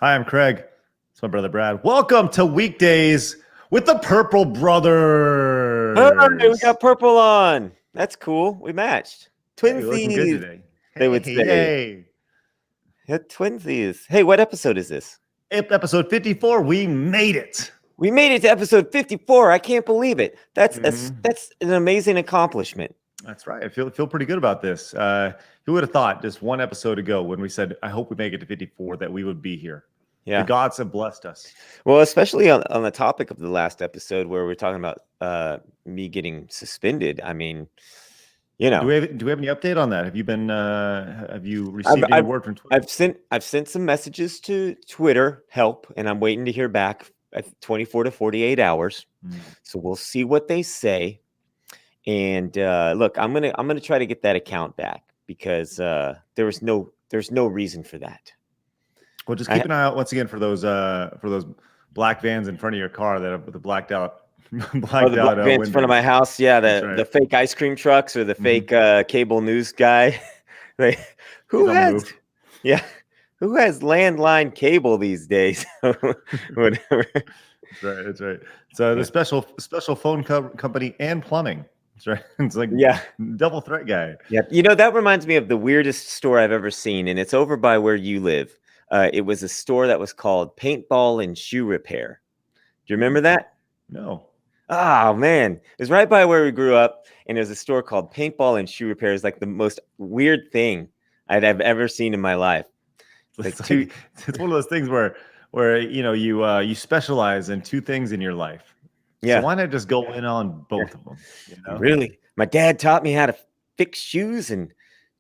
Hi, I'm Craig. It's my brother Brad. Welcome to Weekdays with the Purple Hey, we Brothers. got purple on. That's cool. We matched. Hey, you're looking good Twinsies, today. they Hey, would say. yay. Yeah, twinsies. Hey, what episode is this? Episode 54, we made it. We made it to episode 54. I can't believe it. That's Mhm. that's an amazing accomplishment. That's right. I feel pretty good about this. Who would have thought just one episode ago when we said, I hope we make it to 54, that we would be here? The Yeah. gods have blessed us. Well, especially on the topic of the last episode where we're talking about me getting suspended. I mean, you Do know, we have any update on that? Have you I've received any I've word from Twitter? I've sent some messages to Twitter help, and I'm waiting to hear back at 24 to 48 hours. Mm. So we'll see what they say. And look, I'm gonna try to get that account back because there's no reason for that. Well, just I keep an eye out once again for those black vans in front of your car that have the blacked out Oh, the black vans in front of my windows. house. Yeah, That's the right. fake ice cream trucks or the Mhm. fake cable news guy. They, He's who on the has move. yeah, who has landline cable these days? Whatever. That's right. That's right. So the Yeah. special phone company and plumbing. That's right. It's like Yeah. double threat guy. Yeah. That reminds me of the weirdest store I've ever seen, and it's over by where you live. It was a store that was called Paintball and Shoe Repair. Do you Hmm. remember that? No. Oh man, it was right by where we grew up, and there's a store called Paintball and Shoe Repair. It's like the most weird thing I've ever seen in my life. Like It's two, like it's one of those things where you specialize in two things in your life. So yeah, why not just go in on yeah, both of them? You know? really. My dad taught me how to fix shoes, and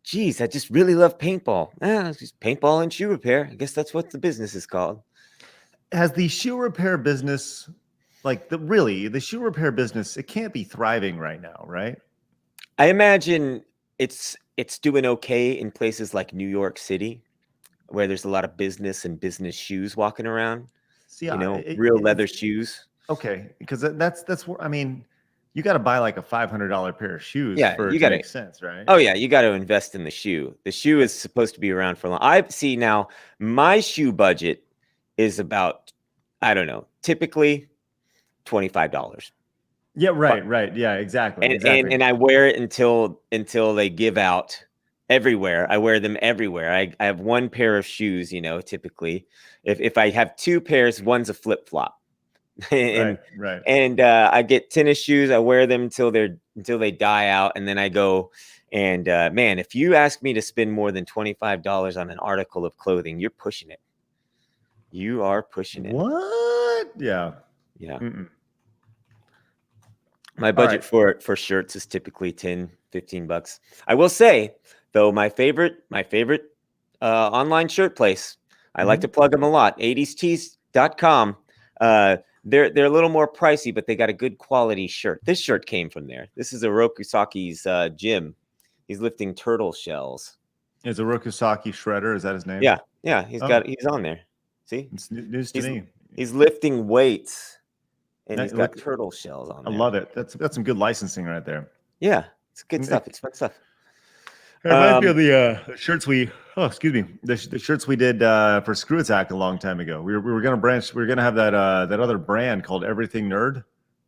geez, I just really love paintball. It's just paintball and shoe repair. I guess that's what the business is called. Has the shoe repair business, like the shoe repair business, it can't be thriving right now, right? I imagine it's doing okay in places like New York City, where there's a lot of business and business shoes walking around. See, Real leather shoes. okay, because that's where, I mean, you got to buy like a $500 pair of shoes Yeah, for it you to gotta make sense, right? oh, yeah, you gotta invest in the shoe. The shoe is supposed to be around for long. I see now, my shoe budget is about, I don't know, typically $25. Yeah, But right. Yeah, exactly, and exactly. I wear it until they give out everywhere. I wear them everywhere. I have one pair of shoes, typically. If I have two pairs, one's a flip-flop. and Right. I get tennis shoes. I wear them until they die out, and then I go. And man, if you ask me to spend more than $25 on an article of clothing, you're pushing it. You are pushing it. What? Yeah. Yeah. Mm-mm. My All right. budget for shirts is typically 10, 15 bucks. I will say, though, my favorite online shirt place, I like Mhm. to plug them a lot, 80stees.com. They're a little more pricey, but they got a good quality shirt. This shirt came from there. This is a Rokusaki's gym. He's lifting turtle shells. Is a Rokusaki Shredder? Is that his name? Yeah, Oh, he's on there. See? it's news to He's me. he's lifting weights and he's got Look, turtle shells on I there. love it. That's some good licensing right there. Yeah, it's good stuff. It It's fun stuff. reminds me Um, of the shirts we. Oh, excuse me. The shirts we did for Screw Attack a long time ago. We were gonna branch. We were gonna have that other brand called Everything Nerd,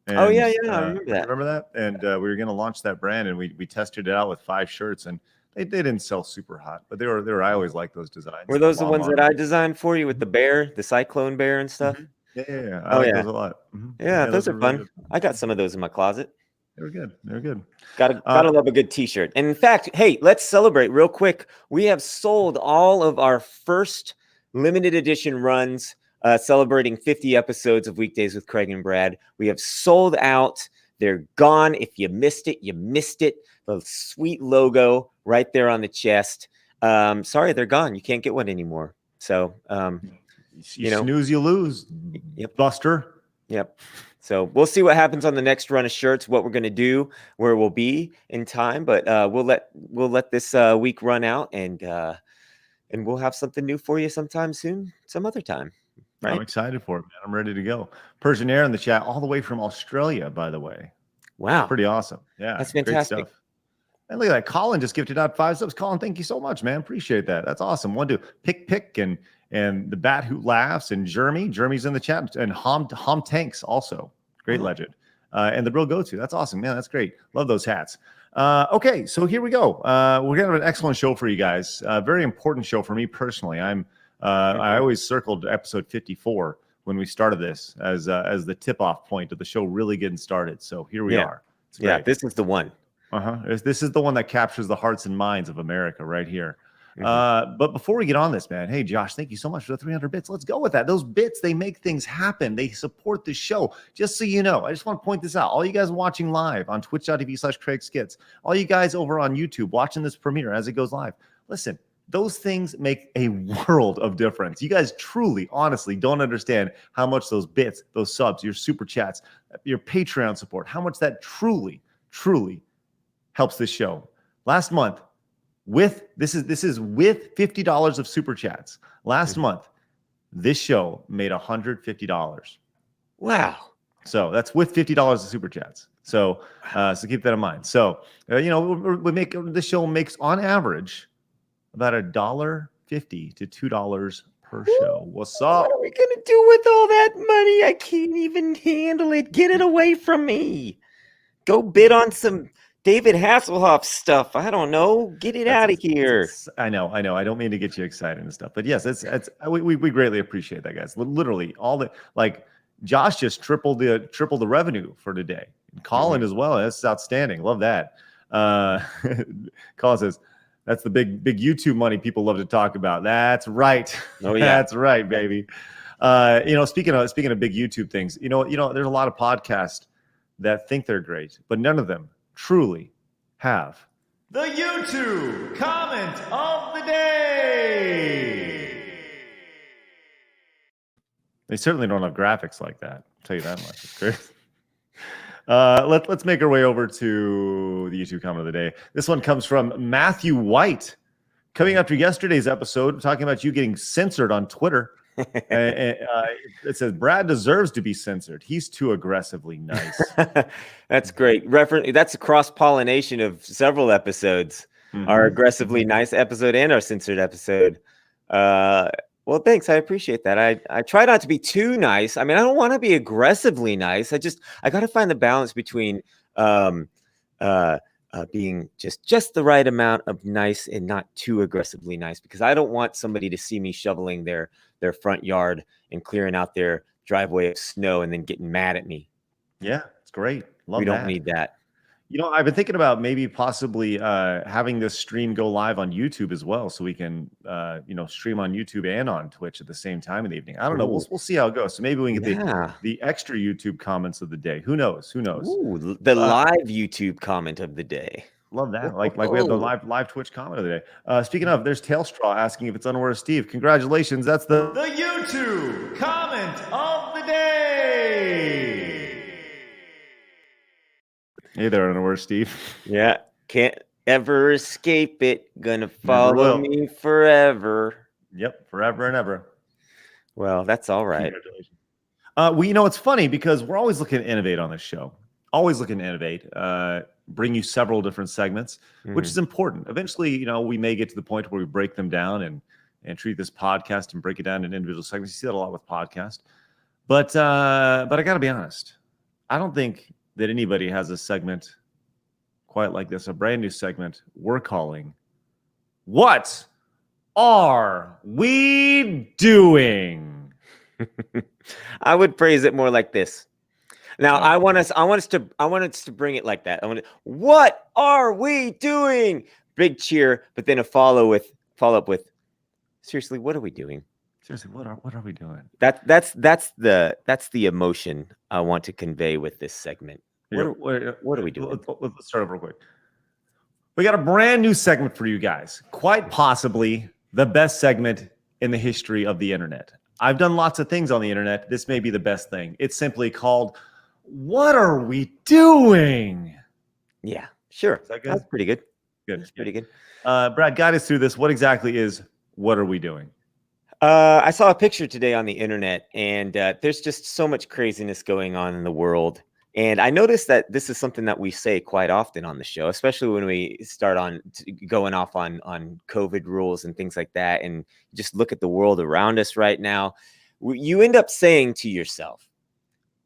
oh and yeah, I remember that. remember that. And we were gonna launch that brand, and we tested it out with 5 shirts, and they didn't sell super hot, but they were. I always liked those Were designs, the those the long ones that arms. I designed for you with the bear, the cyclone bear and stuff? Yeah. I Oh like yeah, those a lot. yeah, Yeah, those those are were really fun. good. I got some of those in my closet. They were good. They were good. Gotta Uh, love a good T-shirt. And in fact, hey, let's celebrate real quick. We have sold all of our first limited edition runs, celebrating 50 episodes of Weekdays with Craig and Brad. We have sold out. They're gone. If you missed it, you missed it. The sweet logo right there on the chest. Sorry, they're gone. You can't get one anymore. So, you you know, snooze, you lose, yep. Buster. Yep. So we'll see what happens on the next run of shirts, what we're going to do, where we'll be in time, but we'll let this week run out, and we'll have something new for you sometime soon, some other time, I'm right? excited for it, man. I'm ready to go. Persian Air in the chat, all the way from Australia, by the way. It's Wow, pretty awesome. Yeah, that's great fantastic. stuff. And look at that. Colin just gifted out 5 subs. Colin, thank you so much, man. Appreciate that. That's awesome. One, two, pick, and the Bat Who Laughs, and Jeremy's in the chat, and Hom Tanks also. Great legend. And the Real Go-To. That's awesome, man. That's great. Love those hats. Okay, so here we go. We're gonna have an excellent show for you guys. Very important show for me personally. I always circled episode 54 when we started this as the tip-off point of the show really getting started. So here we are. Yeah, this is the one. This is the one that captures the hearts and minds of America right here. But before we get on this, man, hey, Josh, thank you so much for the 300 bits. Let's go with that. Those bits, they make things happen. They support the show. Just so you know, I just want to point this out. All you guys watching live on twitch.tv/Craig Skits, all you guys over on YouTube watching this premiere as it goes live, listen, those things make a world of difference. You guys truly, honestly don't understand how much those bits, those subs, your super chats, your Patreon support, how much that truly helps this show. Last month, this is with $50 of super chats. Last month, this show made $150. Wow. So that's with $50 of super chats. So so keep that in mind. So this show makes on average about $1.50 to $2 per show. What's up? What are we gonna do with all that money? I can't even handle it. Get it away from me. Go bid on some David Hasselhoff stuff. I don't know. Get it out of here. I know. I don't mean to get you excited and stuff, but yes, we greatly appreciate that, guys. Literally, all the Josh just tripled the revenue for today. And Colin as well. That's outstanding. Love that. Colin says that's the big YouTube money people love to talk about. That's right. Oh yeah, that's right, baby. Speaking of big YouTube things, there's a lot of podcasts that think they're great, but none of them truly have the YouTube comment of the day. They certainly don't have graphics like that. I'll tell you that much. It's great. Let's make our way over to the YouTube comment of the day. This one comes from Matthew White. Coming after yesterday's episode, talking about you getting censored on Twitter. It says Brad deserves to be censored. He's too aggressively nice. That's great. That's a cross-pollination of several episodes. Our aggressively nice episode and our censored episode. Well, thanks. I appreciate that. I try not to be too nice. I mean, I don't want to be aggressively nice. I got to find the balance between being just the right amount of nice and not too aggressively nice, because I don't want somebody to see me shoveling their front yard and clearing out their driveway of snow and then getting mad at me. Yeah, it's great. Love we don't need that. I've been thinking about maybe possibly having this stream go live on YouTube as well, so we can stream on YouTube and on Twitch at the same time in the evening. I don't know. We'll see how it goes. So maybe we can get the extra YouTube comments of the day. Who knows? Ooh, the live YouTube comment of the day. Love that. Like we have the live Twitch comment of the day. Speaking of, there's Tailstraw asking if it's Unaware of Steve. Congratulations. That's the YouTube comment of the day. Hey there, Unaware Steve. Yeah, can't ever escape it. Gonna follow me forever. Yep, forever and ever. Well, that's all right. Congratulations. It's funny because we're always looking to innovate on this show. Always looking to innovate. Bring you several different segments, which is important. Eventually, we may get to the point where we break them down and treat this podcast and break it down in individual segments. You see that a lot with podcasts. But I got to be honest. I don't think that anybody has a segment quite like this, a brand new segment we're calling What Are We Doing? I would phrase it more like this. Now, I want us to bring it like that. What are we doing? Big cheer, but then a follow up with seriously, what are we doing? Seriously, what are we doing? That's the emotion I want to convey with this segment. What are we doing? Let's start over real quick. We got a brand new segment for you guys. Quite possibly the best segment in the history of the internet. I've done lots of things on the internet. This may be the best thing. It's simply called What Are We Doing? Yeah, sure. Is that good? That's pretty good. Good. That's pretty good. Brad, guide us through this. What exactly is What Are We Doing? I saw a picture today on the internet, and there's just so much craziness going on in the world. And I noticed that this is something that we say quite often on the show, especially when we start on going off on COVID rules and things like that. And just look at the world around us right now. You end up saying to yourself,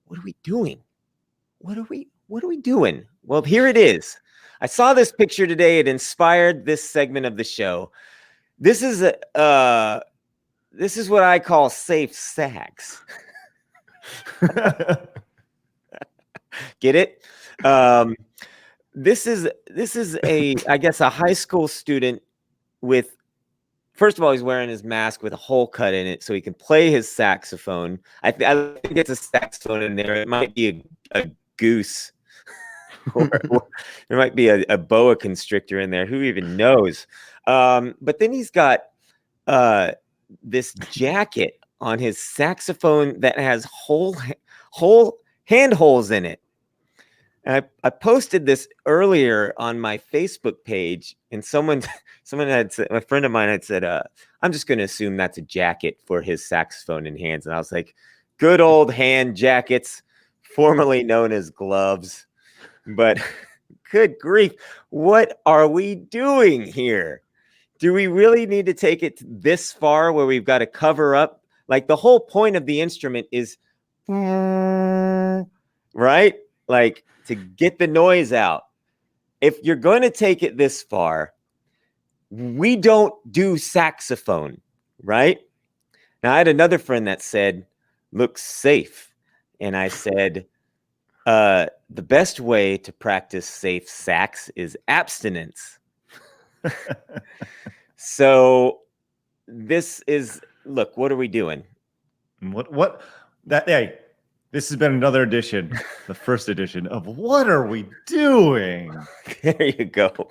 what are we doing? What are we doing? Well, here it is. I saw this picture today. It inspired this segment of the show. This is what I call safe sex. Get it? This is I guess a high school student with, first of all, he's wearing his mask with a hole cut in it so he can play his saxophone. I think it's a saxophone in there. It might be a goose. or there might be a boa constrictor in there. Who even knows? But then he's got this jacket on his saxophone that has whole hand holes in it. And I posted this earlier on my Facebook page, and someone had said, a friend of mine had said, I'm just going to assume that's a jacket for his saxophone and hands. And I was like, good old hand jackets, formerly known as gloves. But good grief, what are we doing here? Do we really need to take it this far where we've got to cover up? Like, the whole point of the instrument is, right? Like, to get the noise out. If you're going to take it this far, we don't do saxophone, right? Now, I had another friend that said, looks safe. And I said, the best way to practice safe sax is abstinence. So this is, look, what are we doing? This has been another edition, the first edition of What Are We Doing? There you go.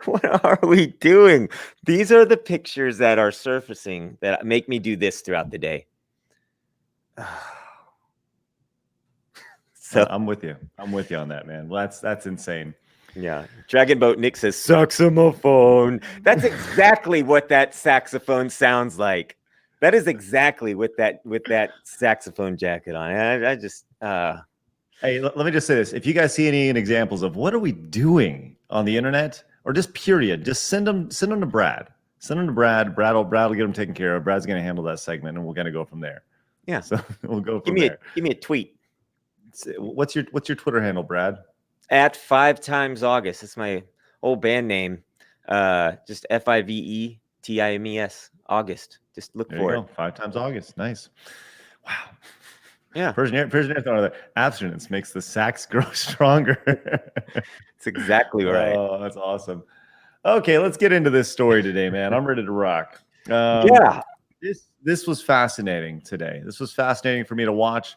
What are we doing? These are the pictures that are surfacing that make me do this throughout the day. So I'm with you. I'm with you on that, man. Well, that's insane. Yeah. Dragon Boat Nick says saxophone. That's exactly what that saxophone sounds like. That is exactly with that saxophone jacket on. I just Hey, let me just say this. If you guys see any examples of what are we doing on the internet, or just period, just send them to Brad. Send them to Brad. Brad will get them taken care of. Brad's going to handle that segment, and we're going to go from there. Yeah. So we'll go from there. Give me a tweet. What's your Twitter handle, Brad? At 5 August. It's my old band name. Just FIVETIMES. August. Just look for it. 5 August. Nice. Wow. Yeah. Persian air abstinence makes the sax grow stronger. It's exactly right. Oh, that's awesome. Okay, let's get into this story today, man. I'm ready to rock. Yeah. This was fascinating today. This was fascinating for me to watch.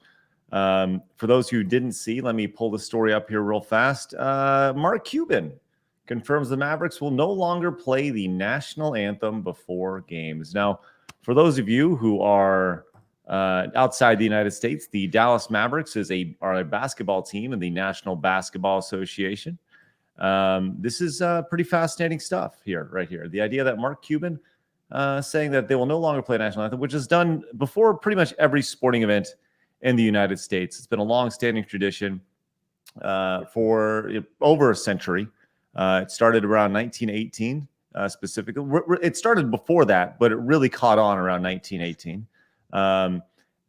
For those who didn't see, let me pull the story up here real fast. Mark Cuban confirms the Mavericks will no longer play the national anthem before games. Now, for those of you who are outside the United States, the Dallas Mavericks are a basketball team in the National Basketball Association. This is pretty fascinating stuff right here. The idea that Mark Cuban saying that they will no longer play national anthem, which is done before pretty much every sporting event in the United States. It's been a long-standing tradition for over a century. It started around 1918, specifically. It started before that, but it really caught on around 1918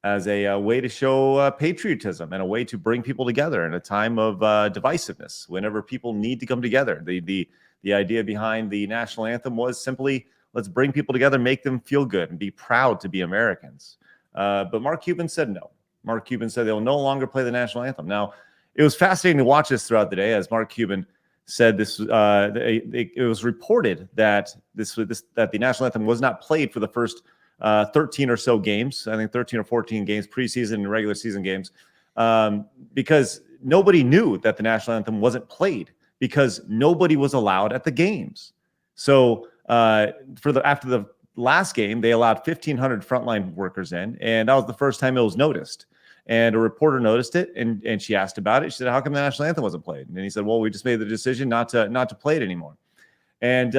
as a way to show patriotism and a way to bring people together in a time of divisiveness. Whenever people need to come together, the idea behind the national anthem was simply, let's bring people together, make them feel good, and be proud to be Americans. But Mark Cuban said no. Mark Cuban said they'll no longer play the national anthem. Now, it was fascinating to watch this throughout the day, as Mark Cuban said this. It was reported that that the national anthem was not played for the first 13 or so games. I think 13 or 14 games, preseason and regular season games, because nobody knew that the national anthem wasn't played because nobody was allowed at the games. So after the last game, they allowed 1,500 frontline workers in, and that was the first time it was noticed. And a reporter noticed it, and she asked about it. She said, "How come the national anthem wasn't played?" And he said, "Well, we just made the decision not to play it anymore." And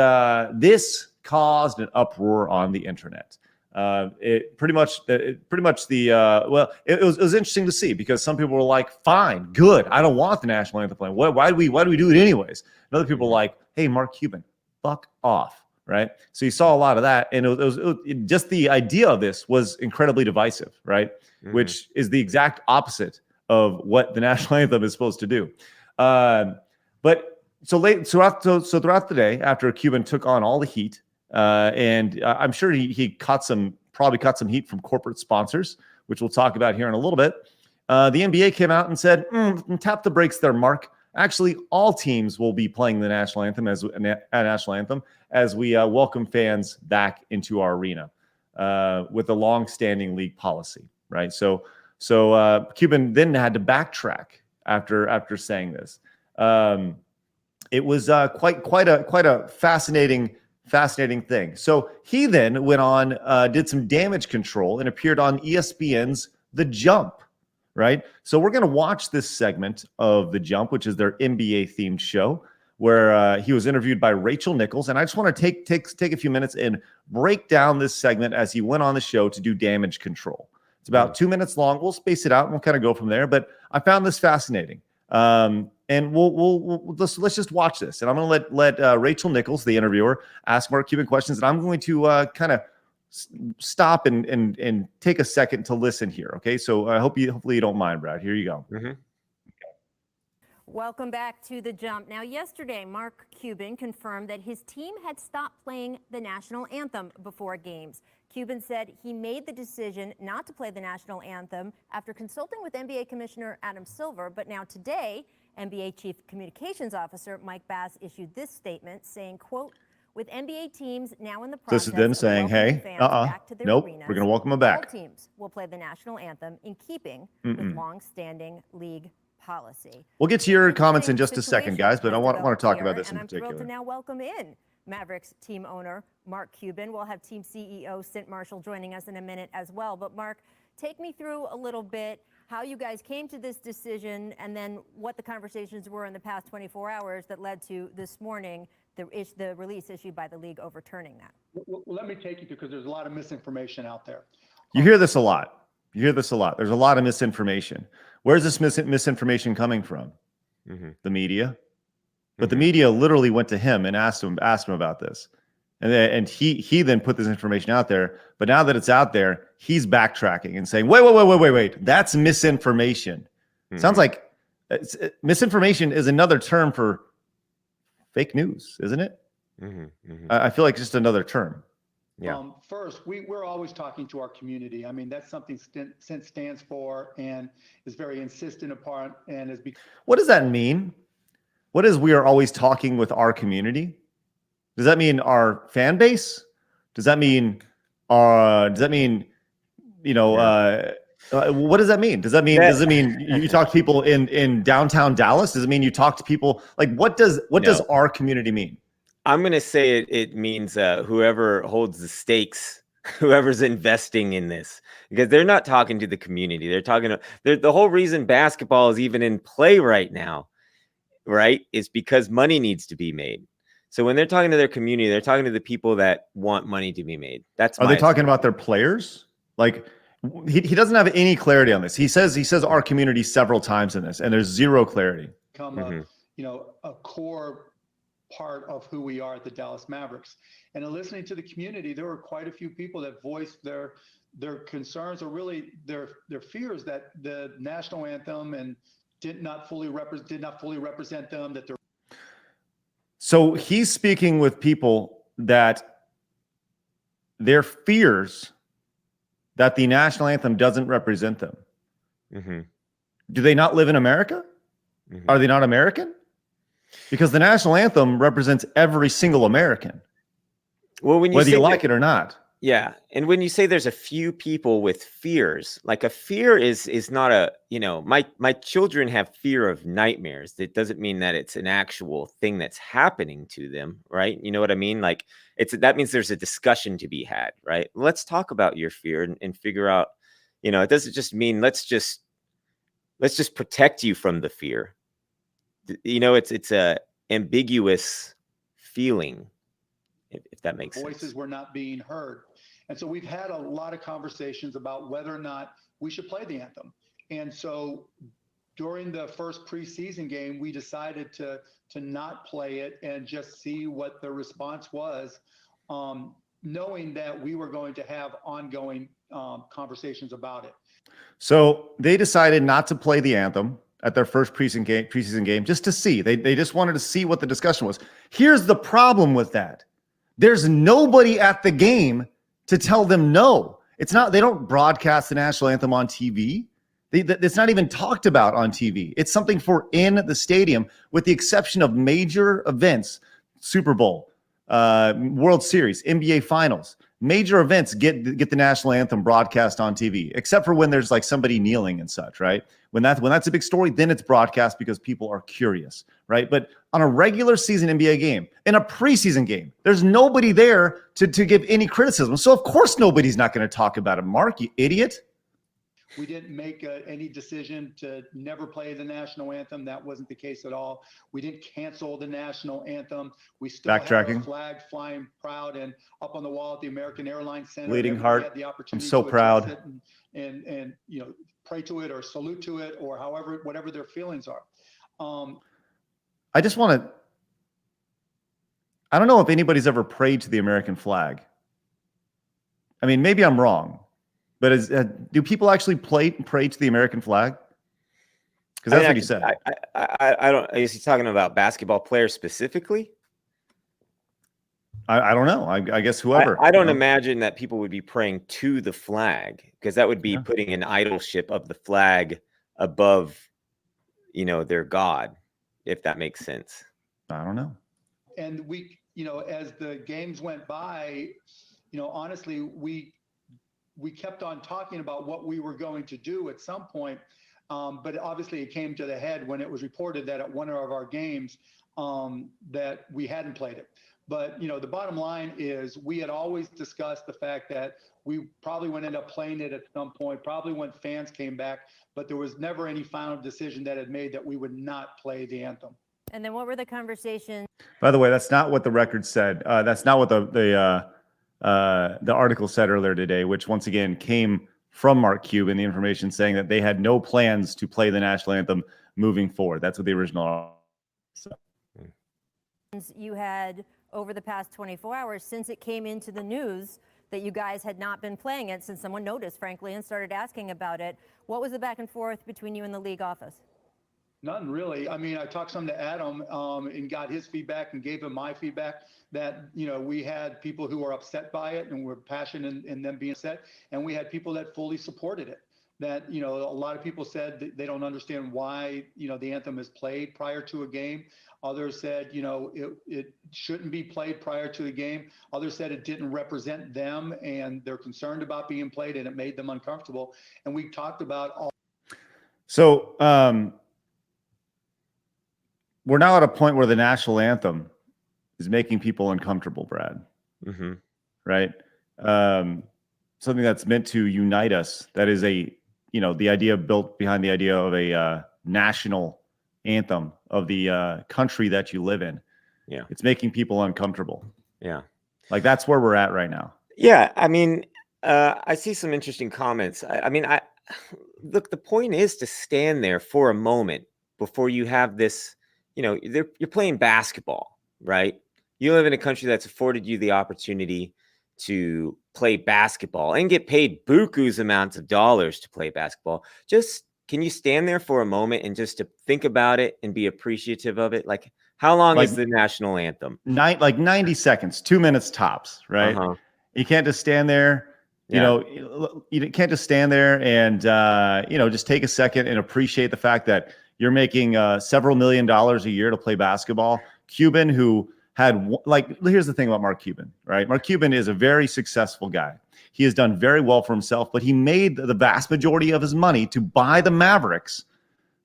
this caused an uproar on the internet. It pretty much well, it was interesting to see, because some people were like, fine, good, I don't want the national anthem playing. Why do we do it anyways? And other people were like, hey, Mark Cuban, fuck off, right? So you saw a lot of that, and just the idea of this was incredibly divisive, right? Which is the exact opposite of what the national anthem is supposed to do. But throughout the day, after Cuban took on all the heat, and I'm sure he probably caught some heat from corporate sponsors, which we'll talk about here in a little bit. The NBA came out and said, tap the brakes there, Mark. Actually, all teams will be playing the national anthem as we welcome fans back into our arena with a long-standing league policy, right? So Cuban then had to backtrack after saying this. It was quite a fascinating thing. So he then went on, did some damage control, and appeared on ESPN's The Jump, right? So we're going to watch this segment of The Jump, which is their NBA themed show, where he was interviewed by Rachel Nichols. And I just want to take a few minutes and break down this segment as he went on the show to do damage control. It's about 2 minutes long. We'll space it out and we'll kind of go from there. But I found this fascinating. And let's just watch this. And I'm going to let Rachel Nichols, the interviewer, ask Mark Cuban questions. And I'm going to kind of stop and take a second to listen here. Okay. So hopefully you don't mind, Brad. Here you go. Welcome back to The Jump. Now, yesterday, Mark Cuban confirmed that his team had stopped playing the national anthem before games. Cuban said he made the decision not to play the national anthem after consulting with NBA Commissioner Adam Silver. But now today, NBA Chief Communications Officer Mike Bass issued this statement saying, quote, with NBA teams now in the process this is them saying, hey, back to their nope, arenas, we're going to welcome them back. All teams will play the national anthem in keeping with long-standing league policy. We'll get to your comments in just a second, guys, but I want to talk about this in particular. I'm thrilled to now welcome in Mavericks team owner Mark Cuban. We'll have team CEO Cint Marshall joining us in a minute as well. But Mark, take me through a little bit how you guys came to this decision, and then what the conversations were in the past 24 hours that led to this morning, the release issued by the league overturning that. Well, let me take you through, because there's a lot of misinformation out there. You hear this a lot. There's a lot of misinformation. Where's this misinformation coming from? The media. But the media literally went to him and asked him about this. And he then put this information out there. But now that it's out there, he's backtracking and saying, wait, that's misinformation. Sounds like misinformation is another term for fake news, isn't it? I feel like just another term. Yeah. First, we're always talking to our community. I mean, that's something Cint stands for and is very insistent upon. And is what does that mean? What is we are always talking with our community? Does that mean our fan base? Does that mean what does that mean? Does it mean you talk to people in downtown Dallas? Does it mean you talk to people like what does our community mean? I'm going to say it means whoever holds the stakes, whoever's investing in this, because they're not talking to the community. They're talking to the whole reason basketball is even in play right now, right, is because money needs to be made. So when they're talking to their community, they're talking to the people that want money to be made. Are they talking about their players? Like he doesn't have any clarity on this. He says our community several times in this, and there's zero clarity. A core part of who we are at the Dallas Mavericks. And in listening to the community, there were quite a few people that voiced their concerns, or really their fears that the national anthem and did not fully represent them. So he's speaking with people that their fears that the national anthem doesn't represent them. Do they not live in America? Are they not American? Because the national anthem represents every single American, whether you like it or not. Yeah. And when you say there's a few people with fears, like a fear is not a, my children have fear of nightmares. That doesn't mean that it's an actual thing that's happening to them. Right. You know what I mean? Like that means there's a discussion to be had. Right. Let's talk about your fear and figure out, it doesn't just mean let's just protect you from the fear. It's a ambiguous feeling, if that makes sense. Voices were not being heard. And so we've had a lot of conversations about whether or not we should play the anthem. And so during the first preseason game, we decided to not play it and just see what the response was, knowing that we were going to have ongoing conversations about it. So they decided not to play the anthem at their first preseason game just to see. They just wanted to see what the discussion was. Here's the problem with that. There's nobody at the game to tell them no. It's not, they don't broadcast the national anthem on TV. It's not even talked about on TV. It's something for in the stadium, with the exception of major events, Super Bowl, World Series, NBA Finals. Major events get the national anthem broadcast on TV, except for when there's like somebody kneeling and such, right? When that's a big story, then it's broadcast because people are curious, right? But on a regular season NBA game, in a preseason game, there's nobody there to give any criticism. So of course nobody's not going to talk about it. Mark, you idiot. We didn't make any decision to never play the national anthem. That wasn't the case at all. We didn't cancel the national anthem. We still have a flag flying proud and up on the wall at the American Airlines Center. Bleeding heart. I'm so to proud. And you know, pray to it or salute to it or however, whatever their feelings are. I just want to, I don't know if anybody's ever prayed to the American flag. I mean, maybe I'm wrong. But do people actually pray to the American flag? Because that's what you said. I don't. Is he talking about basketball players specifically? I don't know. I guess whoever. I don't imagine that people would be praying to the flag, because that would be putting an idolship of the flag above, their God, if that makes sense. I don't know. And we, as the games went by, honestly, we kept on talking about what we were going to do at some point, but obviously it came to the head when it was reported that at one of our games that we hadn't played it. But the bottom line is we had always discussed the fact that we probably would end up playing it at some point, probably when fans came back, but there was never any final decision that had made that we would not play the anthem. And then what were the conversations? By the way, that's not what the record said. That's not what the article said earlier today, which once again came from Mark Cuban, the information saying that they had no plans to play the national anthem moving forward. That's what the original said. You had over the past 24 hours since it came into the news that you guys had not been playing it, since someone noticed, frankly, and started asking about it. What was the back and forth between you and the league office? None really. I mean, I talked some to Adam and got his feedback and gave him my feedback that, we had people who were upset by it and were passionate in them being upset. And we had people that fully supported it. That, a lot of people said that they don't understand why, the anthem is played prior to a game. Others said, it shouldn't be played prior to the game. Others said it didn't represent them and they're concerned about being played and it made them uncomfortable. And we talked about all. So, we're now at a point where the national anthem is making people uncomfortable, Brad. Mm-hmm. Right? Something that's meant to unite us. That is the idea built behind the idea of a national anthem of the country that you live in. Yeah. It's making people uncomfortable. Yeah. Like that's where we're at right now. Yeah. I mean, I see some interesting comments. Look, the point is to stand there for a moment before you have this. You're playing basketball, right? You live in a country that's afforded you the opportunity to play basketball and get paid buku's amounts of dollars to play basketball. Just, can you stand there for a moment and just to think about it and be appreciative of it? Like, how long is the national anthem? 90 seconds, 2 minutes tops, right? Uh-huh. You can't just stand there. You can't just stand there and, just take a second and appreciate the fact that you're making several $1 million a year to play basketball. Cuban, who had here's the thing about Mark Cuban, right? Mark Cuban is a very successful guy. He has done very well for himself, but he made the vast majority of his money to buy the Mavericks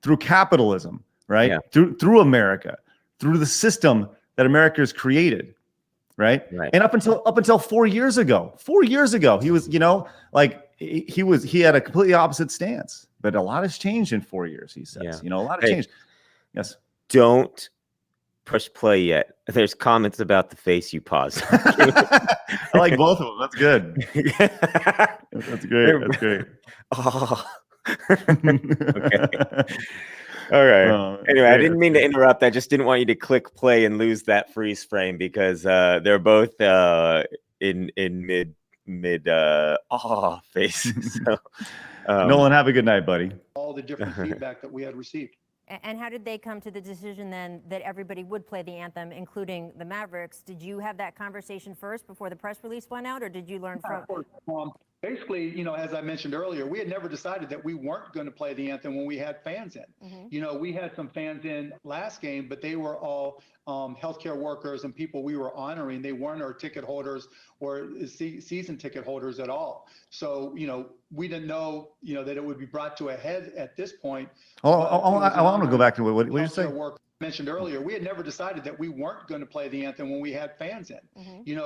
through capitalism, right? Yeah. Through America, through the system that America has created, right? And up until 4 years ago, he was, he had a completely opposite stance. But a lot has changed in 4 years, he says. Yeah. A lot has changed. Yes. Don't push play yet. There's comments about the face you paused. I like both of them. That's good. That's great. That's great. Oh. Okay. All right. Anyway, I didn't mean to interrupt. I just didn't want you to click play and lose that freeze frame because they're both in mid faces. So, Nolan, have a good night, buddy. All the different feedback that we had received. And how did they come to the decision then that everybody would play the anthem, including the Mavericks? Did you have that conversation first before the press release went out, or did you learn from? Basically, as I mentioned earlier, we had never decided that we weren't going to play the anthem when we had fans in. We had some fans in last game, but they were all healthcare workers and people we were honoring. They weren't our ticket holders or season ticket holders at all. So, we didn't know, that it would be brought to a head at this point. I want to go back to what did you say? Mentioned earlier, we had never decided that we weren't going to play the anthem when we had fans in.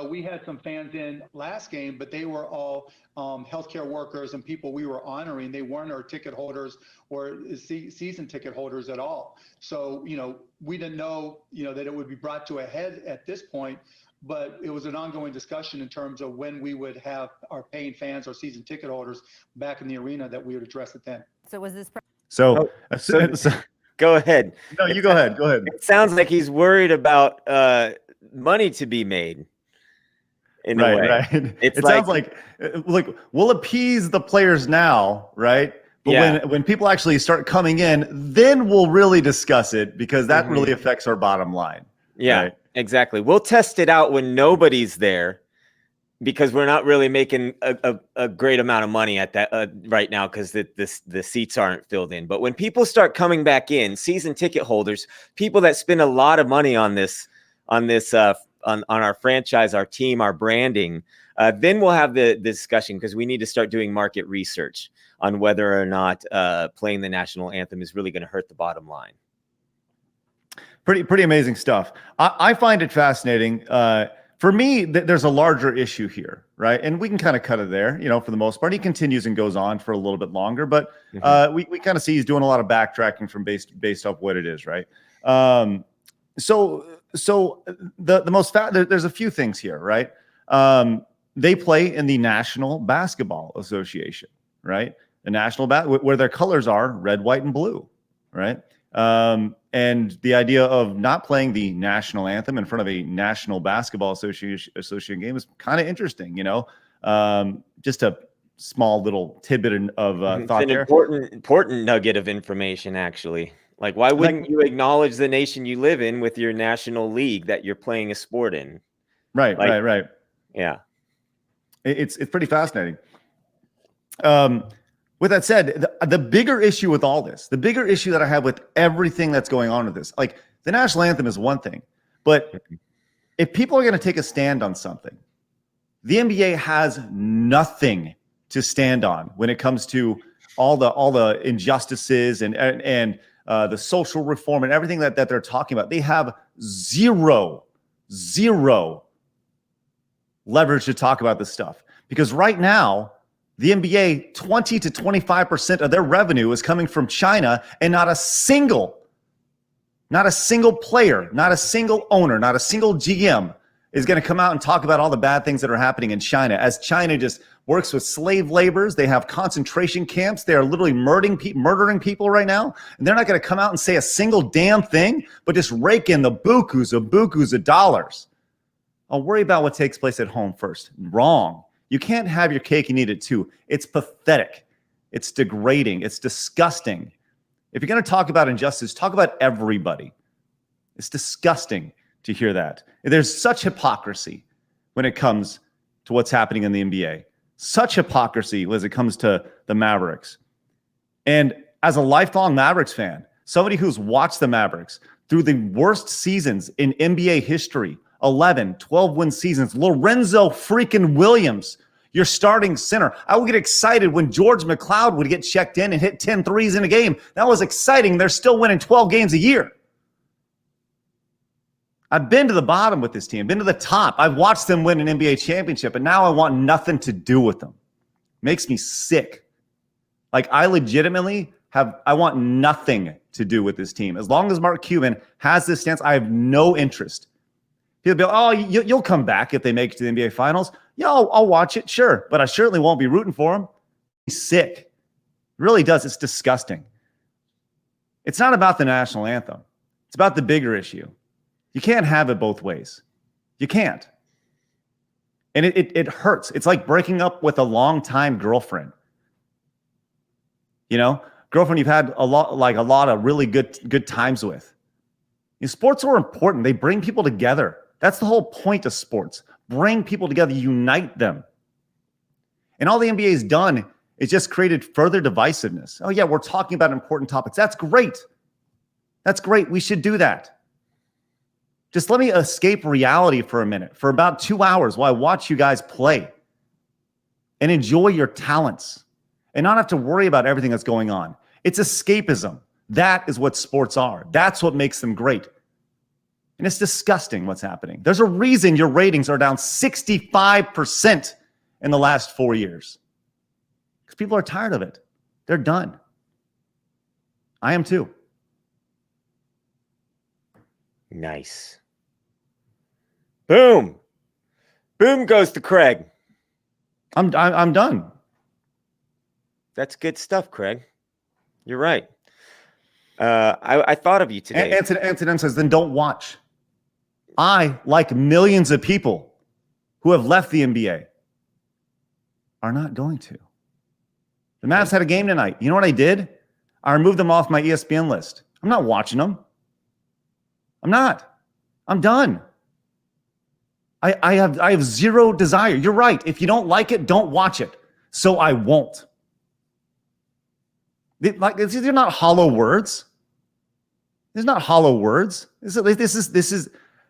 We had some fans in last game, but they were all healthcare workers and people we were honoring. They weren't our ticket holders or season ticket holders at all. So, we didn't know, that it would be brought to a head at this point, but it was an ongoing discussion in terms of when we would have our paying fans or season ticket holders back in the arena that we would address it then. So was this? Go ahead. No, you go ahead. Go ahead. It sounds like he's worried about money to be made. Right. It sounds like we'll appease the players now, right? But when people actually start coming in, then we'll really discuss it because that really affects our bottom line. Yeah, right? Exactly. We'll test it out when nobody's there because we're not really making a great amount of money at that right now because the seats aren't filled in. But when people start coming back in, season ticket holders, people that spend a lot of money on our franchise, our team, our branding, then we'll have the discussion because we need to start doing market research on whether or not playing the national anthem is really going to hurt the bottom line. Pretty amazing stuff. I find it fascinating. For me, there's a larger issue here, right? And we can kind of cut it there, for the most part. He continues and goes on for a little bit longer, but we kind of see he's doing a lot of backtracking from based off what it is, right? So the most there's a few things here, right? They play in the National Basketball Association, right? The national where their colors are red, white, and blue, right? And the idea of not playing the national anthem in front of a National Basketball Association game is kind of interesting, just a small little tidbit of thought there. Important nugget of information, actually. Like, why wouldn't you acknowledge the nation you live in with your national league that you're playing a sport in? Right. Yeah. It's pretty fascinating. With that said, the bigger issue with all this, the bigger issue that I have with everything that's going on with this, like the national anthem is one thing, but if people are going to take a stand on something, the NBA has nothing to stand on when it comes to all the injustices and the social reform and everything that they're talking about. They have zero leverage to talk about this stuff because right now, the NBA, 20 to 25% of their revenue is coming from China, and not a single player, not a single owner, not a single GM is going to come out and talk about all the bad things that are happening in China. As China just works with slave laborers, they have concentration camps. They are literally murdering people right now, and they're not going to come out and say a single damn thing, but just rake in the bukus of dollars. I'll worry about what takes place at home first. Wrong. You can't have your cake and eat it too. It's pathetic. It's degrading. It's disgusting. If you're going to talk about injustice, talk about everybody. It's disgusting to hear that. There's such hypocrisy when it comes to what's happening in the NBA. Such hypocrisy as it comes to the Mavericks. And as a lifelong Mavericks fan, somebody who's watched the Mavericks through the worst seasons in NBA history, 11, 12-win seasons. Lorenzo freaking Williams, your starting center. I would get excited when George McLeod would get checked in and hit 10 threes in a game. That was exciting. They're still winning 12 games a year. I've been to the bottom with this team, been to the top. I've watched them win an NBA championship, and now I want nothing to do with them. Makes me sick. Like, I legitimately I want nothing to do with this team. As long as Mark Cuban has this stance, I have no interest. He'll be like, oh, you'll come back if they make it to the NBA Finals. Yeah, I'll watch it, sure. But I certainly won't be rooting for him. He's sick. It really does. It's disgusting. It's not about the national anthem. It's about the bigger issue. You can't have it both ways. You can't. And it hurts. It's like breaking up with a longtime girlfriend. You know, girlfriend you've had a lot of really good times with. Sports are important. They bring people together. That's the whole point of sports. Bring people together, unite them. And all the NBA has done is just created further divisiveness. Oh yeah, we're talking about important topics. That's great. That's great. We should do that. Just let me escape reality for a minute, for about 2 hours while I watch you guys play and enjoy your talents and not have to worry about everything that's going on. It's escapism. That is what sports are. That's what makes them great. And it's disgusting what's happening. There's a reason your ratings are down 65% in the last 4 years. Because people are tired of it. They're done. I am too. Nice. Boom. Boom goes to Craig. I'm done. That's good stuff, Craig. You're right. I thought of you today. Antonin says, then don't watch. I, like millions of people who have left the NBA, are not going to. The Mavs had a game tonight. You know what I did? I removed them off my ESPN list. I'm not watching them. I'm not. I'm done. I have zero desire. You're right. If you don't like it, don't watch it. So I won't. These are not hollow words. These are not hollow words. This is.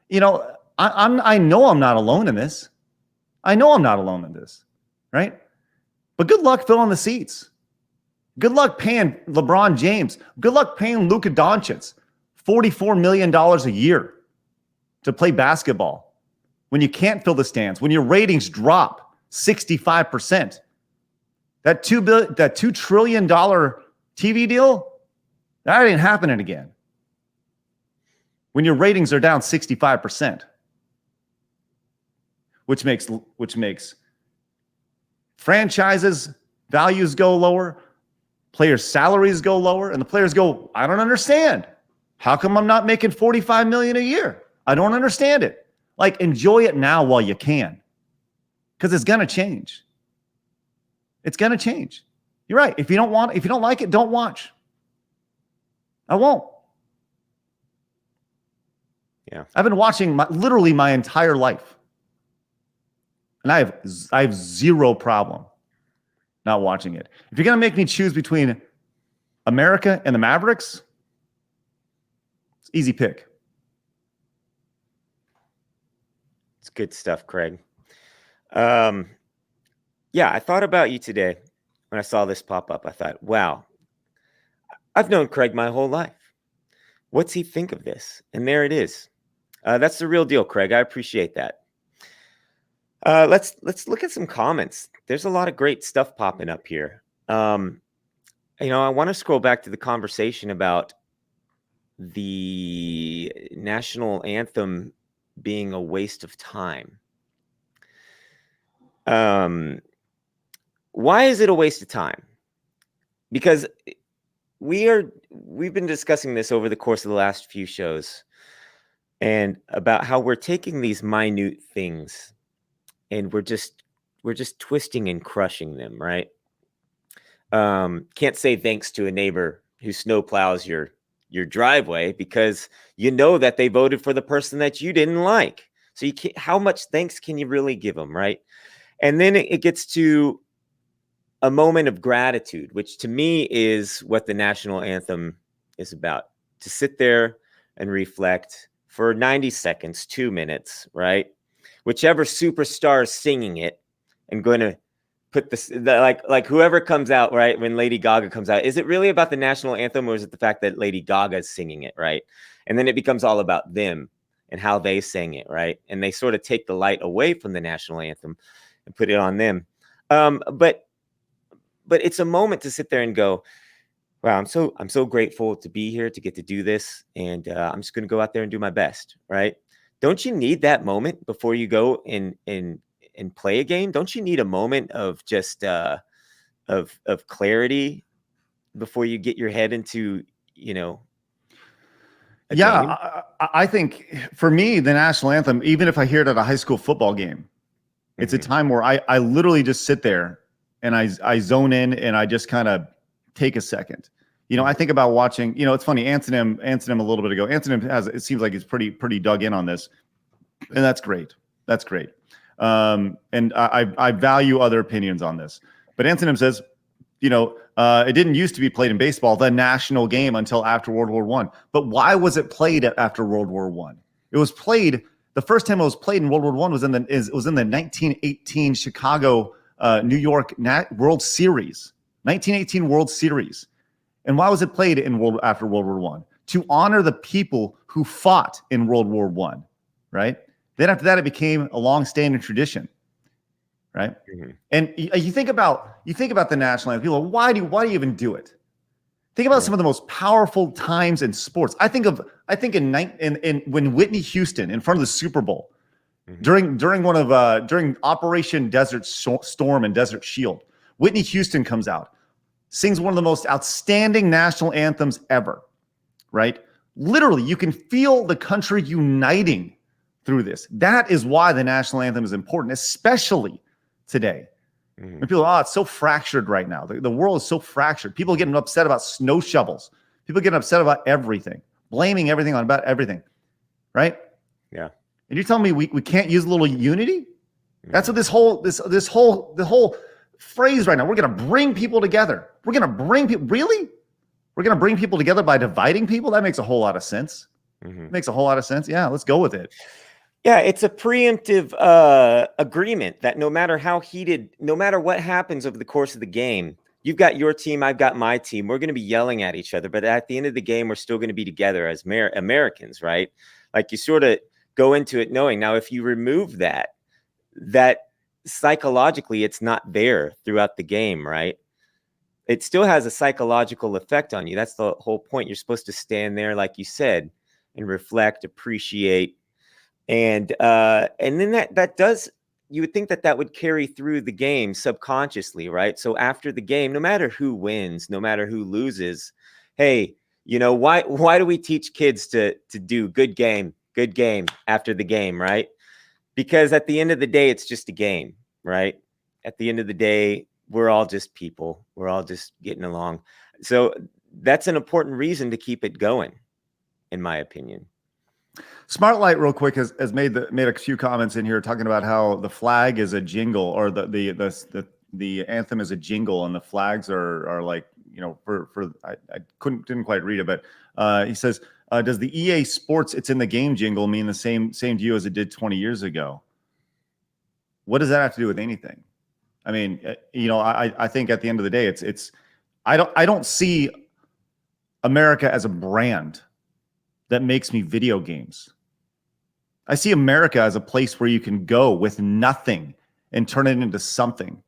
You know, I know I'm not alone in this. I know I'm not alone in this, right? But good luck filling the seats. Good luck paying LeBron James. Good luck paying Luka Doncic $44 million a year to play basketball when you can't fill the stands, when your ratings drop 65%. That $2 trillion TV deal, that ain't happening again. When your ratings are down 65%, which makes franchises values go lower, players' salaries go lower, and the players go, I don't understand. How come I'm not making $45 million a year? I don't understand it. Like, enjoy it now while you can, because it's gonna change. It's gonna change. You're right. If you don't like it, don't watch. I won't. Yeah, I've been watching literally my entire life, and I have zero problem not watching it. If you're gonna make me choose between America and the Mavericks, it's easy pick. it's good stuff, Craig. Yeah, I thought about you today when I saw this pop up. I thought, wow, I've known Craig my whole life. What's he think of this? And there it is. That's the real deal, Craig. I appreciate that. Let's look at some comments. There's a lot of great stuff popping up here. I want to scroll back to the conversation about the national anthem being a waste of time. Why is it a waste of time? Because we've been discussing this over the course of the last few shows, and about how we're taking these minute things and we're just twisting and crushing them, right? Can't say thanks to a neighbor who snowplows your driveway because you know that they voted for the person that you didn't like. So you can't, how much thanks can you really give them, right? And then it gets to a moment of gratitude, which to me is what the national anthem is about. To sit there and reflect for 90 seconds, 2 minutes, right? Whichever superstar is singing it and going to put this, like whoever comes out, right? When Lady Gaga comes out, is it really about the national anthem, or is it the fact that Lady Gaga is singing it, right? And then it becomes all about them and how they sang it, right? And they sort of take the light away from the national anthem and put it on them. But it's a moment to sit there and go, Wow, I'm so grateful to be here, to get to do this, and I'm just going to go out there and do my best, right? Don't you need that moment before you go and play a game? Don't you need a moment of just of clarity before you get your head into, you know, a game? I think for me, the national anthem, even if I hear it at a high school football game, it's a time where I literally just sit there and I zone in and I just kind of take a second. I think about watching, it's funny, Antonym a little bit ago. Antonym it seems like he's pretty dug in on this. And that's great. That's great. And I value other opinions on this. But Antonym says, it didn't used to be played in baseball, the national game, until after World War I. But why was it played after World War I? It was played, the first time it was played in World War I was in the 1918 Chicago, New York World Series. 1918 World Series. And why was it played after World War I? To honor the people who fought in World War I, right? Then after that, it became a long-standing tradition, right? And you think about the national anthem. People, why do you even do it? Think about some of the most powerful times in sports. I think in when Whitney Houston in front of the Super Bowl, during Operation Desert Storm and Desert Shield, Whitney Houston comes out, sings one of the most outstanding national anthems ever, right? Literally, you can feel the country uniting through this. That is why the national anthem is important, especially today. And people, it's so fractured right now. The world is so fractured. People are getting upset about snow shovels. People are getting upset about everything, blaming everything on about everything, right? Yeah. And you're telling me we can't use a little unity? That's what the whole phrase right now. We're going to bring people together. We're going to bring people. Really? We're going to bring people together by dividing people? That makes a whole lot of sense. Makes a whole lot of sense. Yeah, let's go with it. Yeah, it's a preemptive agreement that no matter how heated, no matter what happens over the course of the game, you've got your team, I've got my team. We're going to be yelling at each other, but at the end of the game, we're still going to be together as Americans, right? Like you sort of go into it knowing. Now, if you remove that psychologically, it's not there throughout the game, right? It still has a psychological effect on you. That's the whole point. You're supposed to stand there, like you said, and reflect, appreciate. And then that does, you would think that would carry through the game subconsciously, right? So after the game, no matter who wins, no matter who loses, hey, why do we teach kids to do good game after the game, right? Because at the end of the day, it's just a game, right? At the end of the day, we're all just people. We're all just getting along. So that's an important reason to keep it going, in my opinion. Smart Light, real quick, has made a few comments in here talking about how the flag is a jingle, or the anthem is a jingle, and the flags are like, I didn't quite read it, but he says, does the EA Sports "It's in the Game" jingle mean the same to you as it did 20 years ago? What does that have to do with anything? I mean, I think at the end of the day, I don't see America as a brand that makes me video games. I see America as a place where you can go with nothing and turn it into something.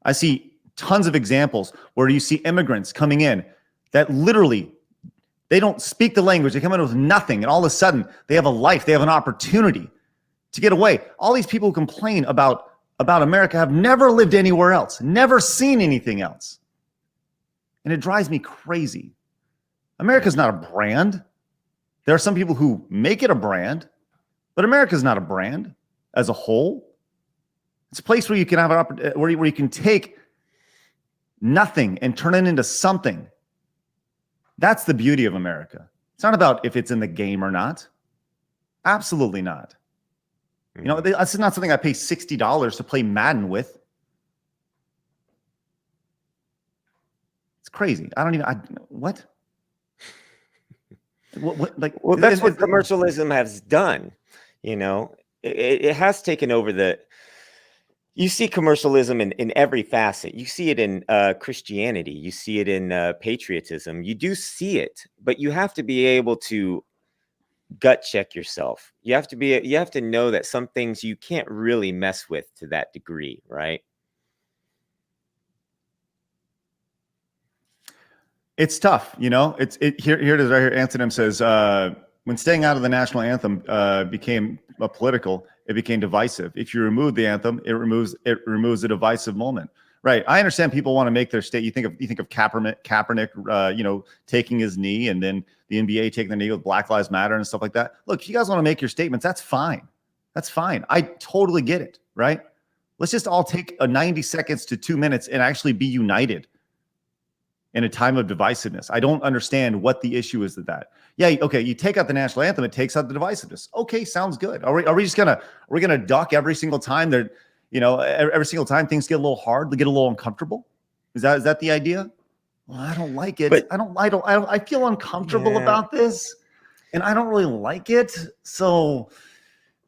I see tons of examples where you see immigrants coming in that literally, they don't speak the language. They come in with nothing, and all of a sudden they have a life. They have an opportunity to get away. All these people who complain about America have never lived anywhere else, never seen anything else. And it drives me crazy. America's not a brand. There are some people who make it a brand, but America's not a brand as a whole. It's a place where you can have where you can take nothing and turn it into something. That's the beauty of America. It's not about if it's in the game or not. Absolutely not. That's not something I pay $60 to play Madden with. It's crazy. What? Well, that's what commercialism has done. It has taken over you see commercialism in every facet. You see it in Christianity. You see it in patriotism. You do see it, but you have to be able to gut check yourself. You have to know that some things you can't really mess with to that degree, right? It's tough, you know. Here it is right here. Antonym says when staying out of the national anthem became political, it became divisive. If you remove the anthem, it removes a divisive moment. Right. I understand people want to make their state. You think of Kaepernick, you know, taking his knee, and then the NBA taking the knee with Black Lives Matter and stuff like that. Look, if you guys want to make your statements, that's fine. That's fine. I totally get it. Right. Let's just all take a 90 seconds to 2 minutes and actually be united in a time of divisiveness. I don't understand what the issue is with that. Yeah, okay, you take out the national anthem, it takes out the divisiveness. Okay, sounds good. Are we just gonna duck every single time that, you know, every single time things get a little hard, they get a little uncomfortable? Is that the idea? Well, I don't like it. But, I feel uncomfortable about this, and I don't really like it. So,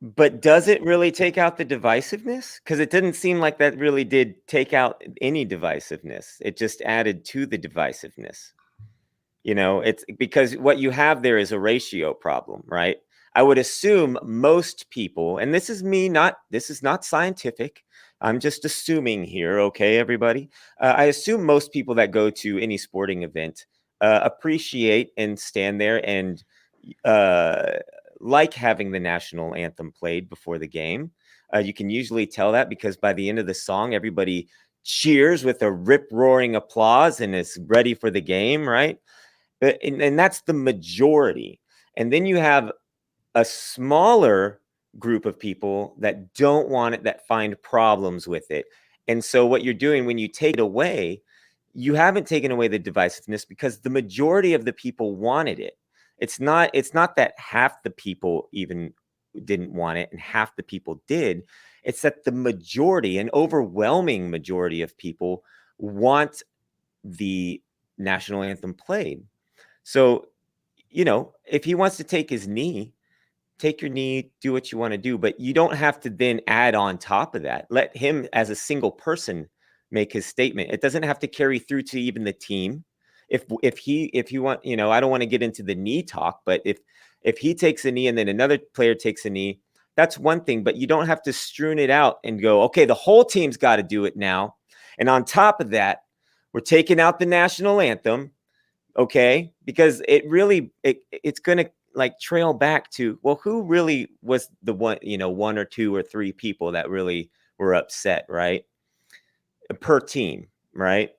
but does it really take out the divisiveness? Because it didn't seem like that really did take out any divisiveness. It just added to the divisiveness. You know, it's because what you have there is a ratio problem, right? I would assume most people, and this is not scientific. I'm just assuming here, okay, everybody? I assume most people that go to any sporting event appreciate and stand there and like having the national anthem played before the game. You can usually tell that because by the end of the song, everybody cheers with a rip-roaring applause and is ready for the game, right? And that's the majority. And then you have a smaller group of people that don't want it, that find problems with it. And so what you're doing when you take it away, you haven't taken away the divisiveness because the majority of the people wanted it. It's not that half the people even didn't want it and half the people did. It's that the majority, an overwhelming majority of people want the national anthem played. So, you know, if he wants to take his knee, take your knee, do what you want to do, but you don't have to then add on top of that. Let him as a single person make his statement. It doesn't have to carry through to even the team. If he want, you know, I don't want to get into the knee talk, but if he takes a knee and then another player takes a knee, that's one thing, but you don't have to strewn it out and go, okay, the whole team's got to do it now. And on top of that, we're taking out the national anthem. Okay. Because it's going to like trail back to, well, who really was the one, you know, one or two or three people that really were upset, right? Per team, right?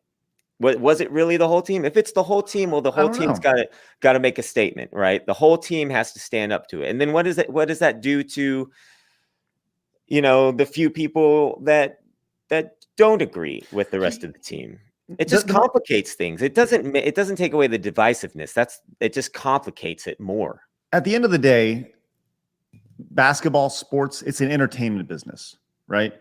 Was it really the whole team? If it's the whole team, well, the whole team's got to make a statement, right? The whole team has to stand up to it. And then what does that do to, you know, the few people that don't agree with the rest of the team? It just complicates things. It doesn't take away the divisiveness. It just complicates it more. At the end of the day, basketball, sports, it's an entertainment business, right?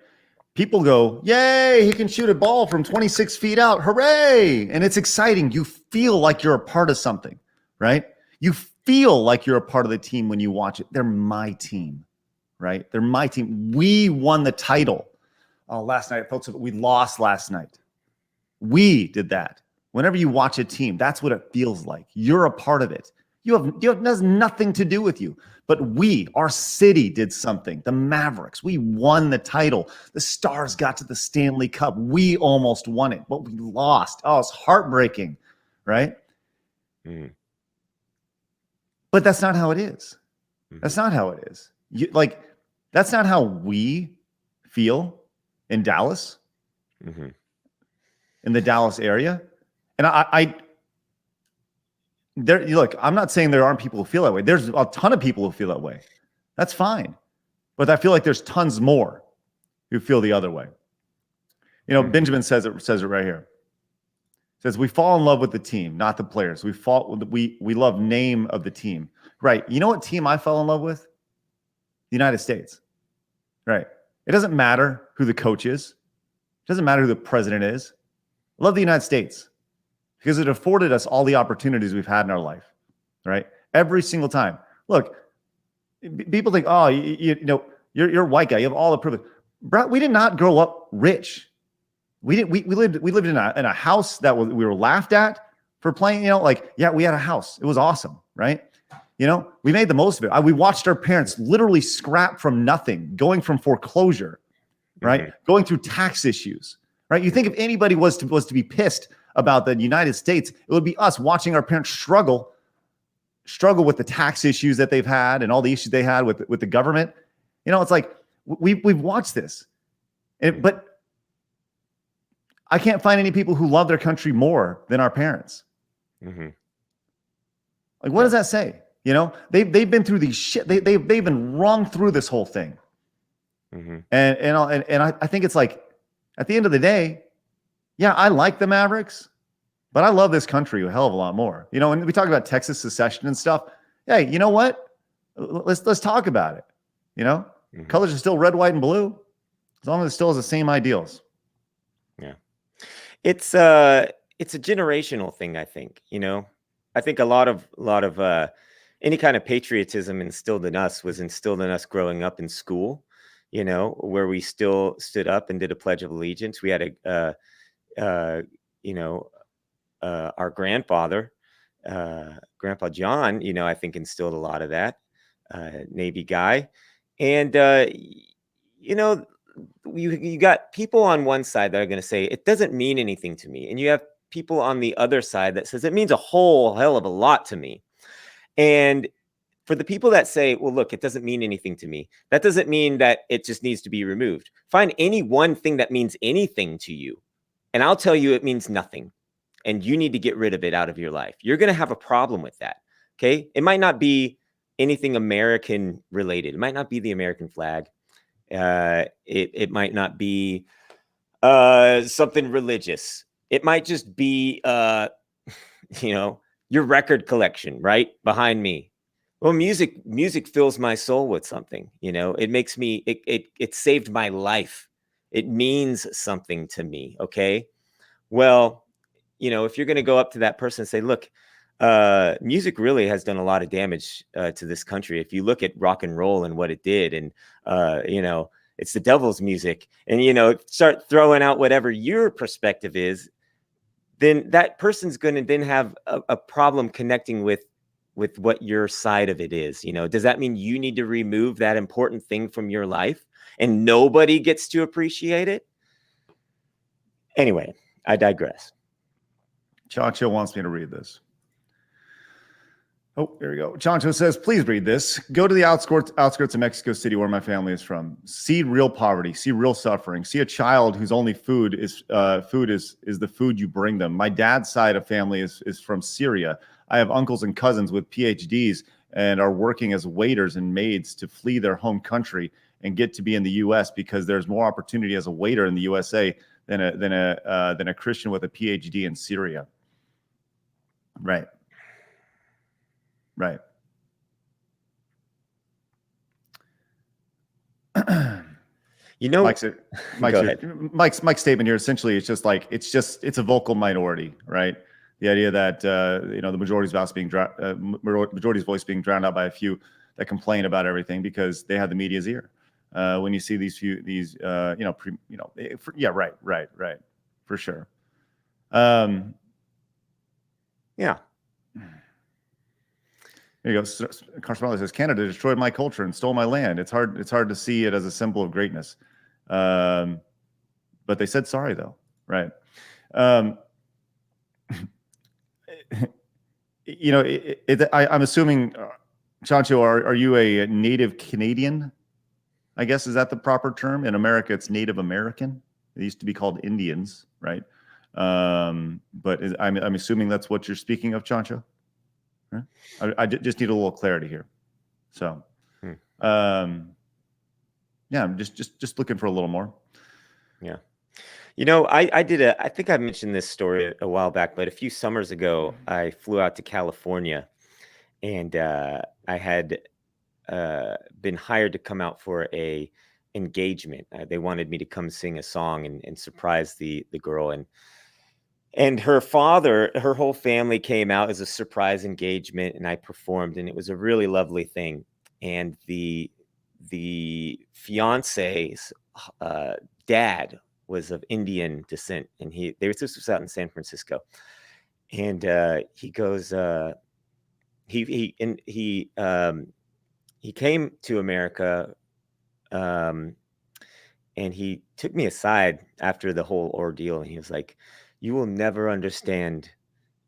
People go, yay, he can shoot a ball from 26 feet out. Hooray. And it's exciting. You feel like you're a part of something, right? You feel like you're a part of the team when you watch it. They're my team, right? They're my team. We won the title. Oh, last night, folks, we lost last night. We did that. Whenever you watch a team, that's what it feels like. You're a part of it. It has nothing to do with you. But our city did something. The Mavericks, we won the title. The Stars got to the Stanley Cup. We almost won it, but we lost. Oh, it's heartbreaking, right? Mm. But that's not how it is. That's not how it is. That's not how we feel in Dallas, in the Dallas area. And look, I'm not saying there aren't people who feel that way. There's a ton of people who feel that way. That's fine. But I feel like there's tons more who feel the other way. You know, Benjamin says it right here. Says we fall in love with the team, not the players. We love name of the team. Right. You know what team I fell in love with? The United States. Right. It doesn't matter who the coach is. It doesn't matter who the president is. I love the United States because it afforded us all the opportunities we've had in our life, right? Every single time. Look, people think, oh, you know, you're a white guy. You have all the privilege. Bro, we did not grow up rich. We lived in a house that we were laughed at for playing, you know, like, yeah, we had a house. It was awesome, right? You know, we made the most of it. We watched our parents literally scrap from nothing, going from foreclosure, right? Going through tax issues, right? You think if anybody was to be pissed about the United States, it would be us watching our parents struggle with the tax issues that they've had and all the issues they had with the government. You know, it's like we've watched this, but I can't find any people who love their country more than our parents. Mm-hmm. Like, what does that say? You know, they've been through these shit. They've been wrung through this whole thing. Mm-hmm. And I think it's like, at the end of the day, yeah, I like the Mavericks, but I love this country a hell of a lot more. You know, when we talk about Texas secession and stuff, hey, you know what? Let's talk about it. You know, Mm-hmm. colors are still red, white, and blue, as long as it still has the same ideals. Yeah, it's a generational thing. I think, you know, I think a lot of any kind of patriotism instilled in us was instilled in us growing up in school. You know, where we still stood up and did a Pledge of Allegiance. We had you know, our grandfather, Grandpa John, you know, I think instilled a lot of that, Navy guy. And, you know, you got people on one side that are going to say, it doesn't mean anything to me. And you have people on the other side that says, it means a whole hell of a lot to me. And for the people that say, well, look, it doesn't mean anything to me, that doesn't mean that it just needs to be removed. Find any one thing that means anything to you, and I'll tell you it means nothing. And you need to get rid of it out of your life. You're going to have a problem with that. Okay. It might not be anything American related. It might not be the American flag. It might not be something religious. It might just be, you know, your record collection right behind me. Well, music fills my soul with something, you know, it makes me, it saved my life. It means something to me. Okay. Well, you know, if you're going to go up to that person and say, look, music really has done a lot of damage to this country. If you look at rock and roll and what it did, and, you know, it's the devil's music, and, you know, start throwing out whatever your perspective is, then that person's going to then have a problem connecting with what your side of it is. You know, does that mean you need to remove that important thing from your life and nobody gets to appreciate it? Anyway, I digress. Chancho wants me to read this. Oh, there we go. Chancho says, please read this. Go to the outskirts of Mexico City, where my family is from. See real poverty. See real suffering. See a child whose only food is the food you bring them. My dad's side of family is from Syria. I have uncles and cousins with PhDs and are working as waiters and maids to flee their home country and get to be in the U.S. because there's more opportunity as a waiter in the USA than a Christian with a PhD in Syria. Right. Right. You know, Mike's statement here essentially is just like it's a vocal minority, right? The idea that you know, the majority's voice being drowned out by a few that complain about everything because they have the media's ear. When you see these you know, right, for sure. Yeah. There you go. Carson says, Canada destroyed my culture and stole my land. It's hard to see it as a symbol of greatness. But they said sorry, though. Right. You know, I'm assuming, Chancho, are you a native Canadian? I guess, is that the proper term? In America, it's Native American. It used to be called Indians, right? But I'm assuming that's what you're speaking of, Chancho? I just need a little clarity here. So, yeah, I'm just looking for a little more. Yeah. You know, I think I mentioned this story a while back, but a few summers ago, I flew out to California, and I had been hired to come out for a engagement. They wanted me to come sing a song and surprise the girl, and her father, her whole family came out as a surprise engagement, and I performed, and it was a really lovely thing. And the fiance's dad was of Indian descent, and this was out in San Francisco, and he goes, he came to America, and he took me aside after the whole ordeal, and he was like, you will never understand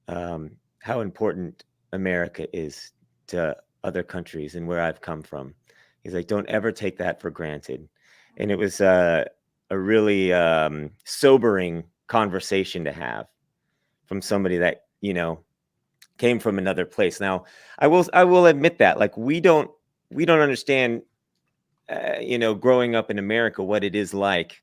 how important America is to other countries and where I've come from. He's like, don't ever take that for granted. And it was a really sobering conversation to have from somebody that, you know, came from another place. Now, I will admit that, like, we don't understand, you know, growing up in America, what it is like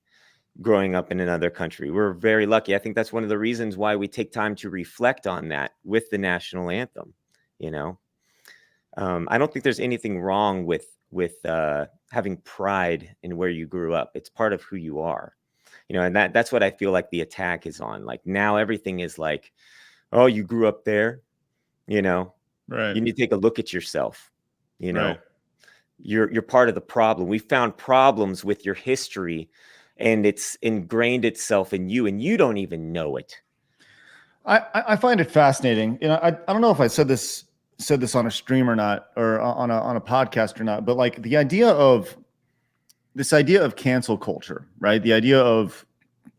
growing up in another country. We're very lucky. I think that's one of the reasons why we take time to reflect on that with the national anthem. You know, I don't think there's anything wrong with having pride in where you grew up. It's part of who you are. You know, and that's what I feel like the attack is on. Like, now everything is like, oh, you grew up there. You know, Right. You need to take a look at yourself. You know, Right. you're part of the problem. We found problems with your history, and it's ingrained itself in you, and you don't even know it. I find it fascinating. You know, I don't know if I said this on a stream or not, or on a podcast or not, but like the idea of cancel culture, right? The idea of,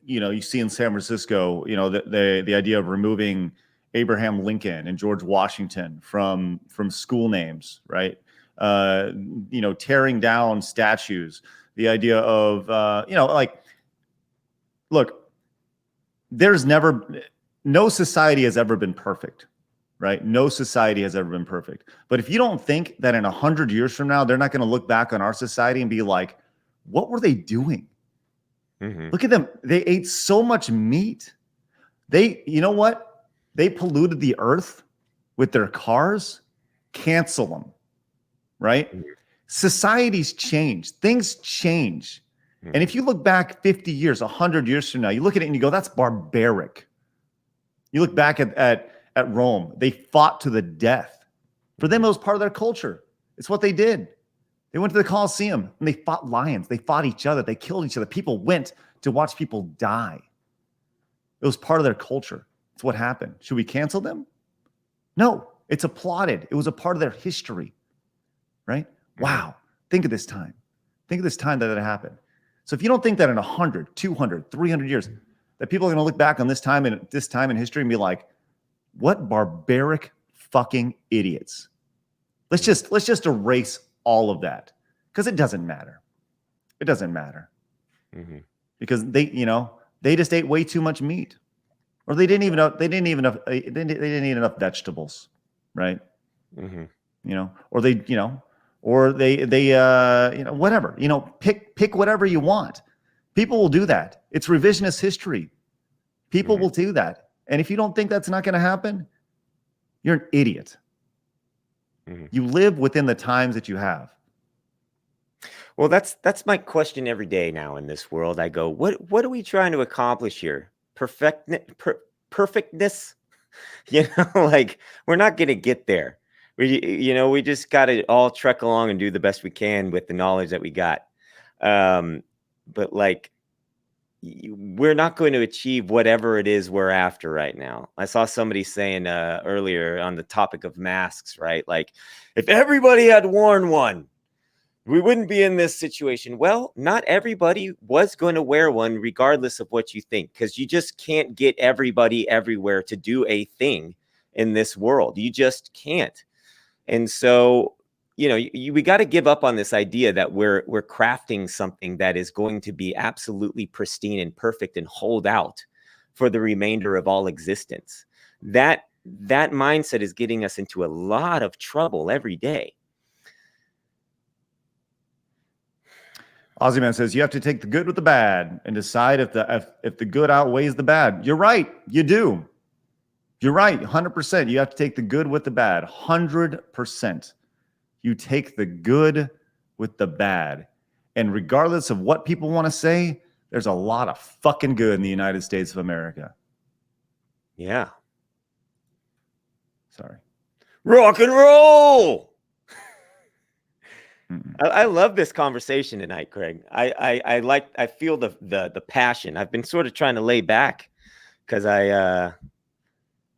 you know, you see in San Francisco, you know, the idea of removing Abraham Lincoln and George Washington from school names, right? You know, tearing down statues. The idea of, you know, like, look, no society has ever been perfect, right? No society has ever been perfect. But if you don't think that in 100 years from now, they're not going to look back on our society and be like, what were they doing? Mm-hmm. Look at them. They ate so much meat. You know what? They polluted the earth with their cars. Cancel them, right? Mm-hmm. Societies change. Things change. Mm-hmm. And if you look back 50 years, 100 years from now, you look at it and you go, that's barbaric. You look back at Rome. They fought to the death. For them, it was part of their culture. It's what they did. They went to the Colosseum and they fought lions. They fought each other. They killed each other. People went to watch people die. It was part of their culture. It's what happened. Should we cancel them? No, it's applauded. It was a part of their history, right? Wow. Think of this time. Think of this time that happened. So if you don't think that in 100, 200, 300 years, that people are going to look back on this time in history and be like, what barbaric fucking idiots. Let's just erase all of that, because it doesn't matter. It doesn't matter. Mm-hmm. Because they just ate way too much meat, or they didn't eat enough vegetables, right? Mm-hmm. You know, or they whatever, you know, pick whatever you want. People will do that. It's revisionist history. People will do that. And if you don't think that's not going to happen, you're an idiot. Mm-hmm. You live within the times that you have. Well, that's my question every day now in this world. I go, what are we trying to accomplish here? Perfectness? You know, like, we're not going to get there. We just got to all trek along and do the best we can with the knowledge that we got. But like, we're not going to achieve whatever it is we're after right now. I saw somebody saying earlier on the topic of masks, right? Like, if everybody had worn one, we wouldn't be in this situation. Well, not everybody was going to wear one, regardless of what you think, because you just can't get everybody everywhere to do a thing in this world. You just can't. And so, you know, we got to give up on this idea that we're crafting something that is going to be absolutely pristine and perfect and hold out for the remainder of all existence. That mindset is getting us into a lot of trouble every day. Ozzy Man says you have to take the good with the bad and decide if the good outweighs the bad. You're right. You do. You're right. 100%. You have to take the good with the bad. 100%. You take the good with the bad. And regardless of what people want to say, there's a lot of fucking good in the United States of America. Yeah. Sorry. Rock and roll. I love this conversation tonight, Craig. I feel the passion. I've been sort of trying to lay back because I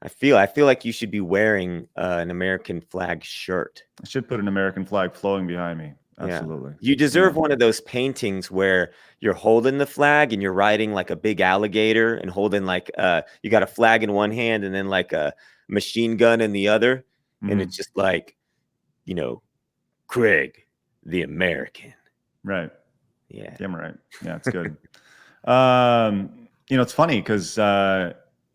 feel like you should be wearing an American flag shirt. I should put an American flag flowing behind me. Absolutely. You deserve one of those paintings where you're holding the flag and you're riding like a big alligator and holding like you got a flag in one hand and then like a machine gun in the other. And it's just like, you know, Craig, the American. Right. Yeah. Damn right. Yeah, it's good. You know, it's funny because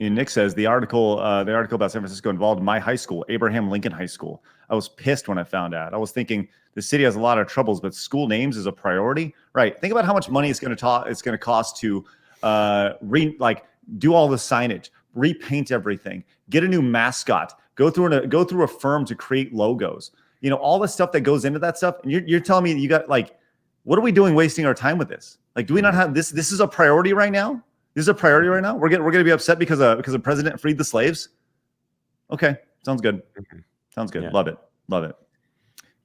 Nick says the article about San Francisco involved my high school, Abraham Lincoln High School. I was pissed when I found out. I was thinking the city has a lot of troubles, but school names is a priority, right? Think about how much money it's going to cost to do all the signage, repaint everything, get a new mascot, go through a firm to create logos. You know, all the stuff that goes into that stuff. And you're telling me you got like, what are we doing wasting our time with this? Like, do we not have this? This is a priority right now. This is a priority right now. We're gonna be upset because the president freed the slaves. Okay, sounds good. Sounds good. Yeah. Love it. Love it.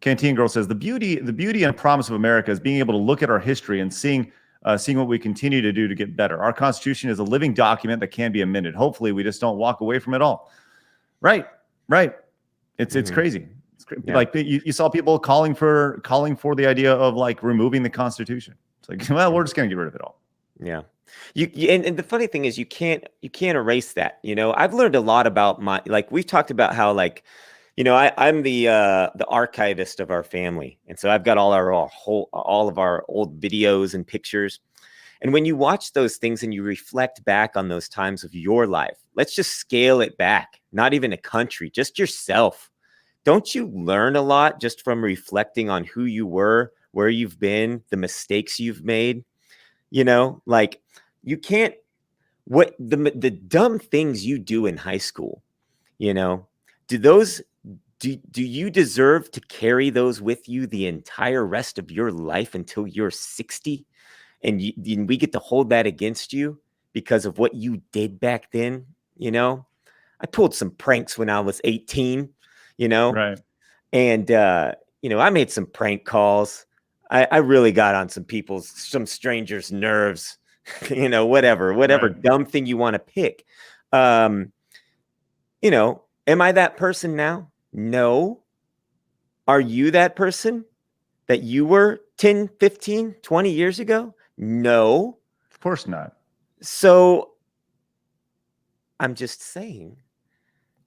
Canteen Girl says the beauty and promise of America is being able to look at our history and seeing what we continue to do to get better. Our Constitution is a living document that can be amended. Hopefully, we just don't walk away from it all. Right. It's crazy. Yeah. Like you saw people calling for the idea of like removing the Constitution. It's like, well, we're just gonna get rid of it all. Yeah. And the funny thing is you can't erase that. You know, I've learned a lot about we've talked about how like, you know, I'm the archivist of our family. And so I've got all of our old videos and pictures. And when you watch those things and you reflect back on those times of your life, let's just scale it back, not even a country, just yourself. Don't you learn a lot just from reflecting on who you were, where you've been, the mistakes you've made? You know, like you can't, the dumb things you do in high school, you know, do you deserve to carry those with you the entire rest of your life until you're 60? And we get to hold that against you because of what you did back then. You know, I pulled some pranks when I was 18, you know, right. And, you know, I made some prank calls. I really got on some strangers' nerves, you know, whatever right. Dumb thing you want to pick. You know, am I that person now? No. Are you that person that you were 10, 15, 20 years ago? No. Of course not. So I'm just saying,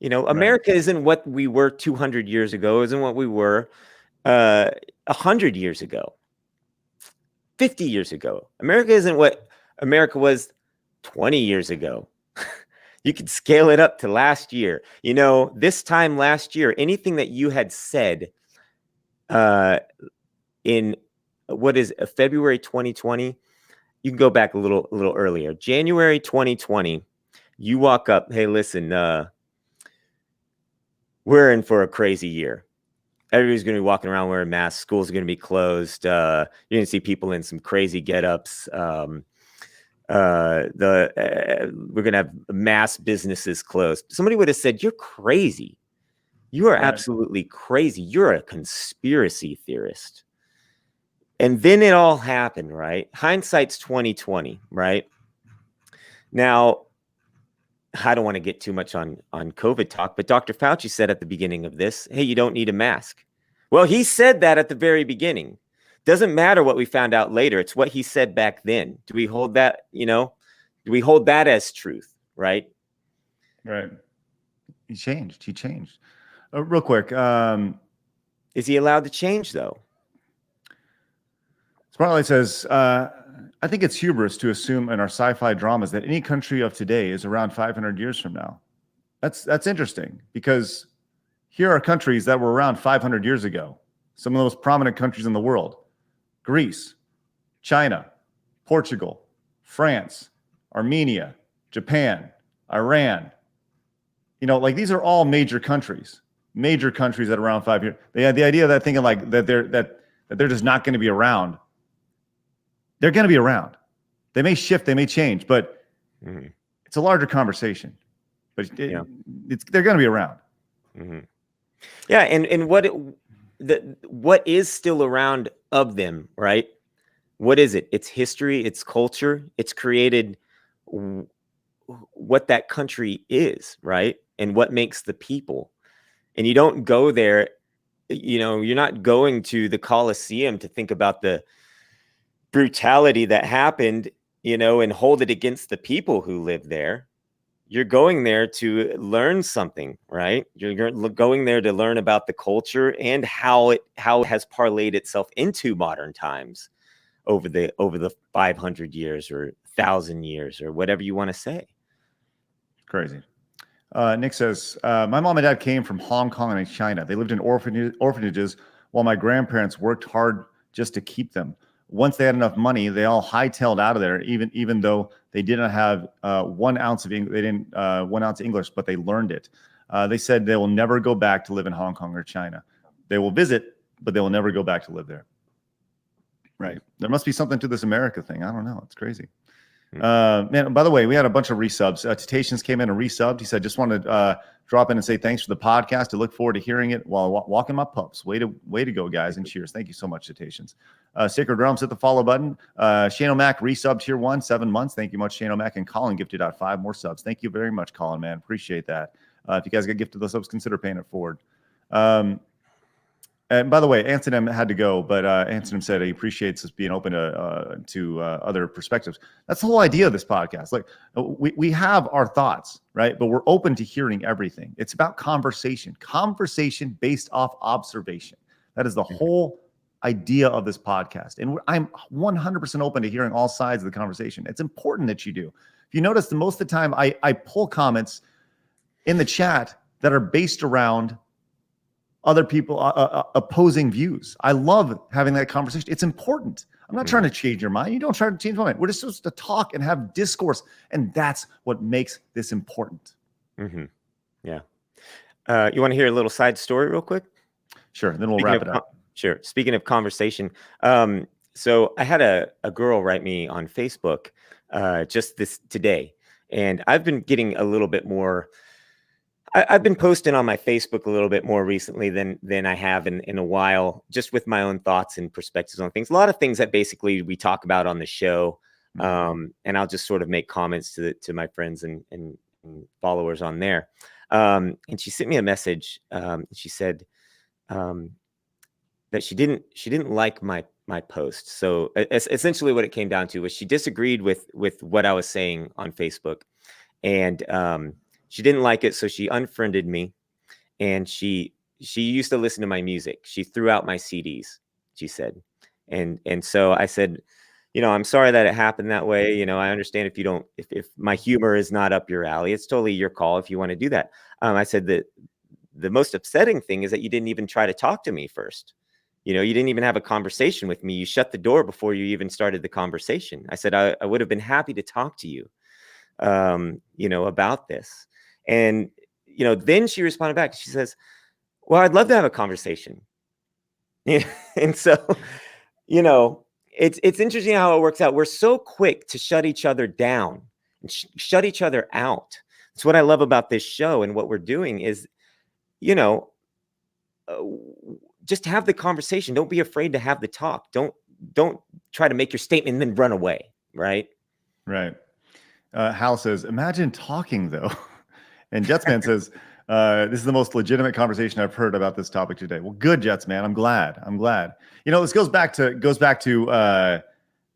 you know, America isn't what we were 200 years ago, isn't what we were 100 years ago, 50 years ago. America isn't what America was 20 years ago. You could scale it up to last year. You know, this time last year, anything that you had said in February 2020, you can go back a little earlier. January 2020, you walk up, hey, listen, we're in for a crazy year. Everybody's going to be walking around wearing masks. Schools are going to be closed. You're going to see people in some crazy get-ups. We're going to have mass businesses closed. Somebody would have said, you're crazy. You are absolutely crazy. You're a conspiracy theorist. And then it all happened, right? Hindsight's 2020, right? Now, I don't want to get too much on COVID talk, but Dr. Fauci said at the beginning of this, hey, you don't need a mask. Well, he said that at the very beginning. Doesn't matter what we found out later. It's what he said back then. Do we hold that, you know, do we hold that as truth, right? Right. He changed. Real quick. Is he allowed to change, though? Spotlight says, I think it's hubris to assume in our sci-fi dramas that any country of today is around 500 years from now. That's interesting because here are countries that were around 500 years ago. Some of the most prominent countries in the world: Greece, China, Portugal, France, Armenia, Japan, Iran. You know, like these are all major countries that are around 5 years. They had the idea that thinking like that they're just not going to be around. They're going to be around. They may shift, they may change, but it's a larger conversation. But they're going to be around. Mm-hmm. Yeah, and what is still around of them, right? What is it? It's history, it's culture, it's created what that country is, right? And what makes the people. And you don't go there you're not going to the Colosseum to think about the brutality that happened, and hold it against the people who live there. You're going there to learn something, right? You're going there to learn about the culture and how it has parlayed itself into modern times over the 500 years or 1,000 years or whatever you want to say. Crazy. Nick says, my mom and dad came from Hong Kong and China. They lived in orphanages while my grandparents worked hard just to keep them. Once they had enough money, they all hightailed out of there, even though they didn't have 1 ounce of English. They didn't 1 ounce English, but they learned it. They said they will never go back to live in Hong Kong or China. They will visit, but they will never go back to live there. Right. There must be something to this America thing. I don't know. It's crazy. Man, by the way, we had a bunch of resubs. Titations came in and resubbed. He said, just wanted to drop in and say thanks for the podcast. I look forward to hearing it while walking my pups. Way to go, guys, and cheers. Thank you so much, Titations. Sacred Realms, hit the follow button. Shane O'Mac resubbed here 7 months. Thank you much, Shane O'Mac. And Colin gifted out 5 more subs. Thank you very much, Colin, man. Appreciate that. If you guys get gifted those subs, consider paying it forward. And by the way, Antonym had to go, but Antonym said he appreciates us being open to other perspectives. That's the whole idea of this podcast. Like we have our thoughts, right? But we're open to hearing everything. It's about conversation based off observation. That is the whole idea of this podcast. And I'm 100% open to hearing all sides of the conversation. It's important that you do. If you notice, most of the time I pull comments in the chat that are based around other people opposing views. I love having that conversation. It's important. I'm not trying to change your mind. You don't try to change my mind. We're just supposed to talk and have discourse. And that's what makes this important. Mm-hmm. Yeah. You want to hear a little side story real quick? Sure. Then we'll wrap it up. Sure. Speaking of conversation. So I had a girl write me on Facebook just today. And I've been getting a little bit more. I've been posting on my Facebook a little bit more recently than I have in a while, just with my own thoughts and perspectives on things. A lot of things that basically we talk about on the show, and I'll just sort of make comments to my friends and followers on there. And she sent me a message. She said that she didn't like my post. So essentially, what it came down to was she disagreed with what I was saying on Facebook, and she didn't like it, so she unfriended me, and she used to listen to my music. She threw out my CDs, she said. And so I said, I'm sorry that it happened that way. I understand if my humor is not up your alley, it's totally your call if you want to do that. I said that the most upsetting thing is that you didn't even try to talk to me first. You didn't even have a conversation with me. You shut the door before you even started the conversation. I said, I would have been happy to talk to you, about this. And, then she responded back. She says, well, I'd love to have a conversation. And so, it's interesting how it works out. We're so quick to shut each other down and shut each other out. That's what I love about this show. And what we're doing is, just have the conversation. Don't be afraid to have the talk. Don't try to make your statement and then run away. Right. Right. Hal says, imagine talking though. And Jetsman says, this is the most legitimate conversation I've heard about this topic today. Well, good, Jetsman. I'm glad. This goes back to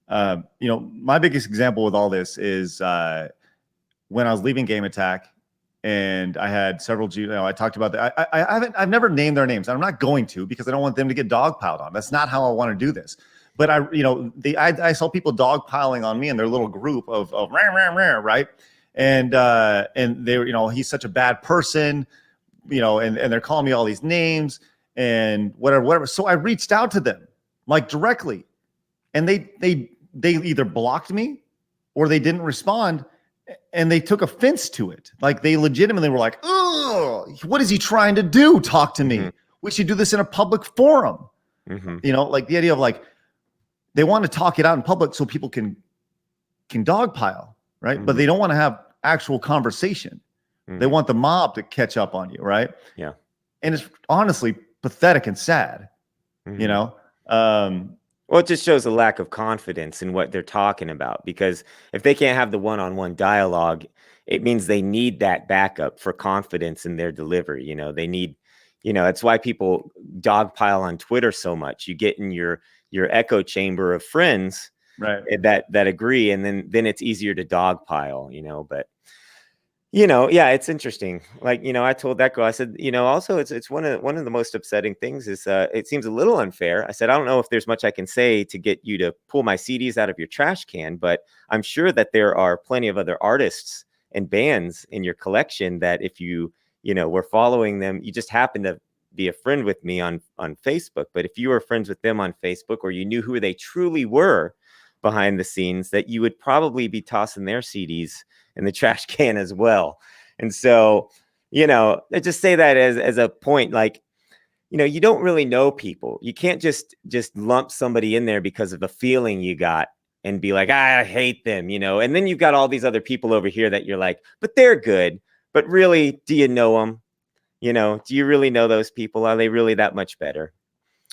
my biggest example with all this is when I was leaving Game Attack, and I had several. I talked about that. I've never named their names. I'm not going to, because I don't want them to get dogpiled on. That's not how I want to do this. But I saw people dogpiling on me in their little group of rah, rah, rah, right. And they were, he's such a bad person, and they're calling me all these names and whatever. So I reached out to them like directly, and they either blocked me or they didn't respond, and they took offense to it. Like they legitimately were like, "Oh, what is he trying to do? Talk to me. Mm-hmm. We should do this in a public forum." Mm-hmm. Like the idea of like they want to talk it out in public so people can dogpile. Right. Mm-hmm. But they don't want to have actual conversation. Mm-hmm. They want the mob to catch up on you. Right. Yeah. And it's honestly pathetic and sad, Well, it just shows a lack of confidence in what they're talking about, because if they can't have the one-on-one dialogue, it means they need that backup for confidence in their delivery. They need that's why people dogpile on Twitter so much. You get in your echo chamber of friends that agree, and then it's easier to dogpile, but yeah, it's interesting. Like, I told that girl, I said, also it's one of the most upsetting things is it seems a little unfair. I said, I don't know if there's much I can say to get you to pull my CDs out of your trash can, but I'm sure that there are plenty of other artists and bands in your collection that if you were following them, you just happen to be a friend with me on Facebook. But if you were friends with them on Facebook, or you knew who they truly were behind the scenes, that you would probably be tossing their CDs in the trash can as well. And so, I just say that as a point, like, you don't really know people. You can't just lump somebody in there because of a feeling you got and be like, I hate them, and then you've got all these other people over here that you're like, but they're good. But really, do you know them? Do you really know those people? Are they really that much better?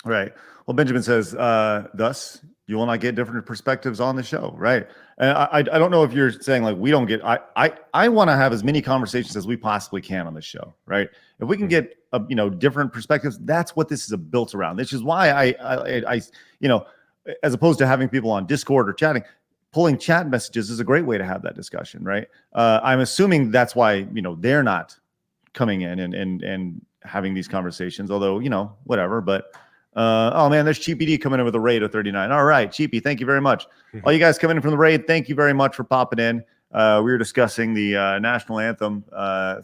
Right. Well, Benjamin says, thus, you will not get different perspectives on the show. Right. And I don't know if you're saying like, we don't get, I want to have as many conversations as we possibly can on the show. Right. If we can get, different perspectives, that's what this is built around. This is why I as opposed to having people on Discord or chatting, pulling chat messages is a great way to have that discussion. Right. I'm assuming that's why, they're not coming in and having these conversations, although, whatever, but oh man, there's Cheapy D coming in with a raid of 39. All right, Cheapy, thank you very much. All you guys coming in from the raid, thank you very much for popping in. We were discussing the National Anthem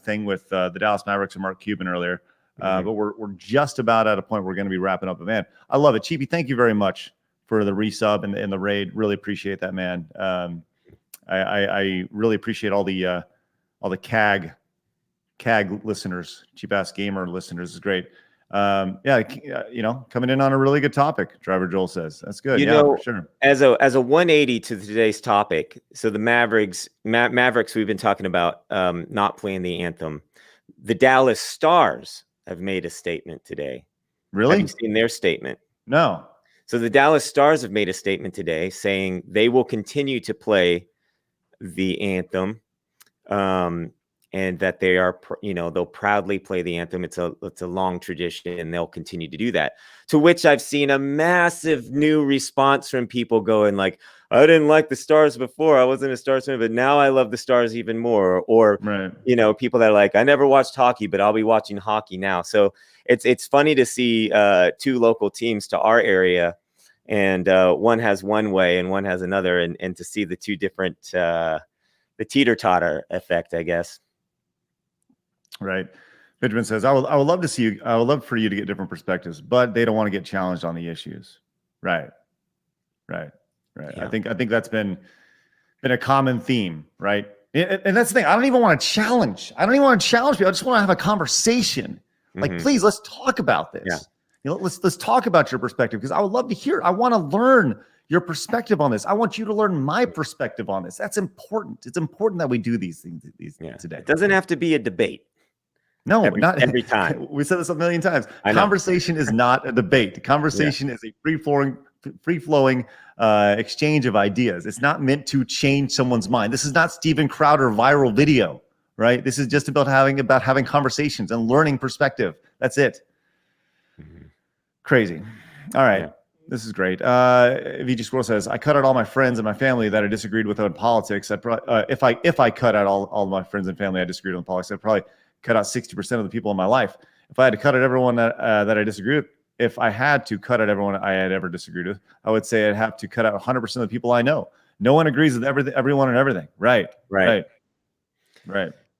thing with the Dallas Mavericks and Mark Cuban earlier, but we're just about at a point where we're going to be wrapping up. But man, I love it. Cheapy, thank you very much for the resub and the raid. Really appreciate that, man. I really appreciate all the CAG listeners, Cheap Ass Gamer listeners is great. Coming in on a really good topic. Driver Joel says that's good. For sure. As a 180 to today's topic. So the Mavericks we've been talking about not playing the anthem. The Dallas Stars have made a statement today. Really? Have you seen their statement? No. So the Dallas Stars have made a statement today saying they will continue to play the anthem. And that they are, they'll proudly play the anthem. It's a long tradition, and they'll continue to do that. To which I've seen a massive new response from people going like, I didn't like the Stars before. I wasn't a Stars fan, but now I love the Stars even more. Or, people that are like, I never watched hockey, but I'll be watching hockey now. So it's funny to see two local teams to our area, and one has one way and one has another, and to see the two different, the teeter-totter effect, I guess. Right. Benjamin says, I would love to see you. I would love for you to get different perspectives, but they don't want to get challenged on the issues. Right. Yeah. I think that's been a common theme. Right. And that's the thing. I don't even want to challenge. people. I just want to have a conversation. Like, please, let's talk about this. Yeah. Let's talk about your perspective, because I would love to hear. I want to learn your perspective on this. I want you to learn my perspective on this. That's important. It's important that we do these things today. It doesn't have to be a debate. No, not every time. We said this a million times. Conversation is not a debate. Conversation is a free-flowing exchange of ideas. It's not meant to change someone's mind. This is not Steven Crowder viral video, right? This is just about having conversations and learning perspective. That's it. Crazy. All right. Yeah. This is great. VG Squirrel says, I cut out all my friends and my family that I disagreed with on politics. I'd probably, if I cut out all my friends and family I disagreed on politics, I'd probably cut out 60% of the people in my life. If I had to cut out everyone that I disagree with, if I had to cut out everyone I had ever disagreed with, I would say I'd have to cut out 100% of the people I know. No one agrees with everyone and everything. Right.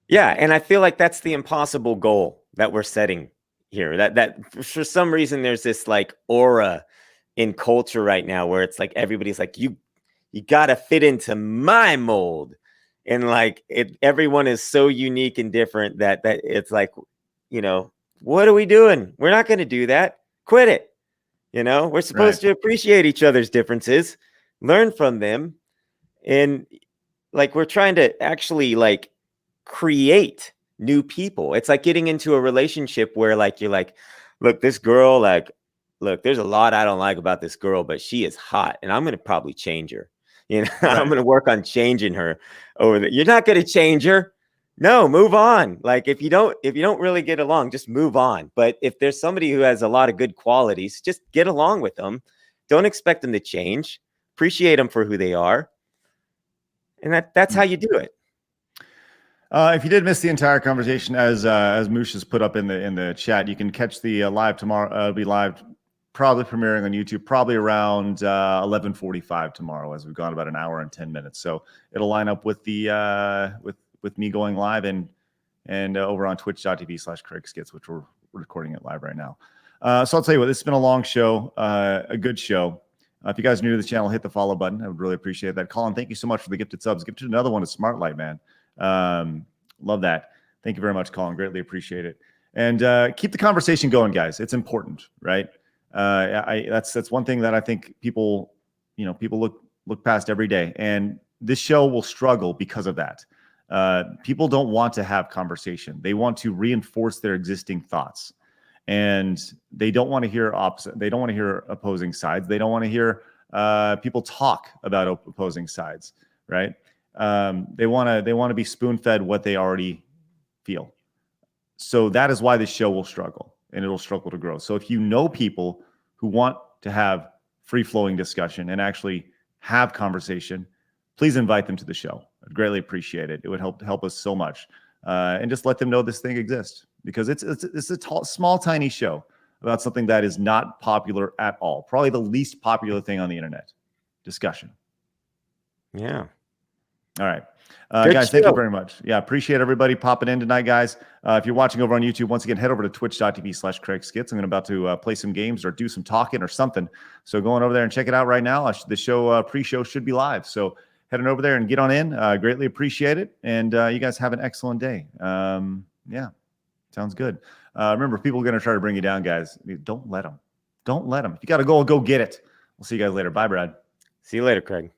Yeah, and I feel like that's the impossible goal that we're setting here. That for some reason there's this like aura in culture right now where it's like everybody's like, you got to fit into my mold. And like everyone is so unique and different that it's like, what are we doing? We're not going to do that. Quit it. We're supposed to appreciate each other's differences, learn from them. And like, we're trying to actually like create new people. It's like getting into a relationship where like, you're like, look, this girl, like, look, there's a lot I don't like about this girl, but she is hot and I'm going to probably change her. I'm going to work on changing her over there. You're not going to change her. No, move on. Like if you don't really get along, just move on. But if there's somebody who has a lot of good qualities, just get along with them. Don't expect them to change. Appreciate them for who they are. And that's how you do it. If you did miss the entire conversation, as Moosh has put up in the chat, you can catch the live tomorrow. It'll be live, probably premiering on YouTube, probably around 11:45 tomorrow, as we've gone about an hour and 10 minutes. So it'll line up with the with me going live and over on twitch.tv/CraigSkits, which we're recording it live right now. So I'll tell you what, this has been a long show, a good show. If you guys are new to the channel, hit the follow button. I would really appreciate that. Colin, thank you so much for the gifted subs. Gifted another one to Smart Light, man. Love that. Thank you very much, Colin. Greatly appreciate it. And keep the conversation going, guys. It's important, right? That's one thing that I think people look past every day. And this show will struggle because of that. People don't want to have conversation. They want to reinforce their existing thoughts. And they don't want to hear opposite. They don't want to hear opposing sides. They don't want to hear people talk about opposing sides, right? They want to be spoon-fed what they already feel. So that is why this show will struggle, and it'll struggle to grow. So if you know people who want to have free-flowing discussion and actually have conversation, please invite them to the show. I'd greatly appreciate it. It would help us so much. And just let them know this thing exists, because it's a small, tiny show about something that is not popular at all. Probably the least popular thing on the internet. Discussion. Yeah. All right. Guys, thank you very much. Yeah, appreciate everybody popping in tonight, guys. If you're watching over on YouTube, once again, head over to twitch.tv/CraigSkits. I'm about to play some games or do some talking or something. So go on over there and check it out right now. The show, pre-show should be live. So head on over there and get on in. Greatly appreciate it. And you guys have an excellent day. Yeah, sounds good. Remember, people are going to try to bring you down, guys. Don't let them. Don't let them. If you got a goal, go get it. We'll see you guys later. Bye, Brad. See you later, Craig.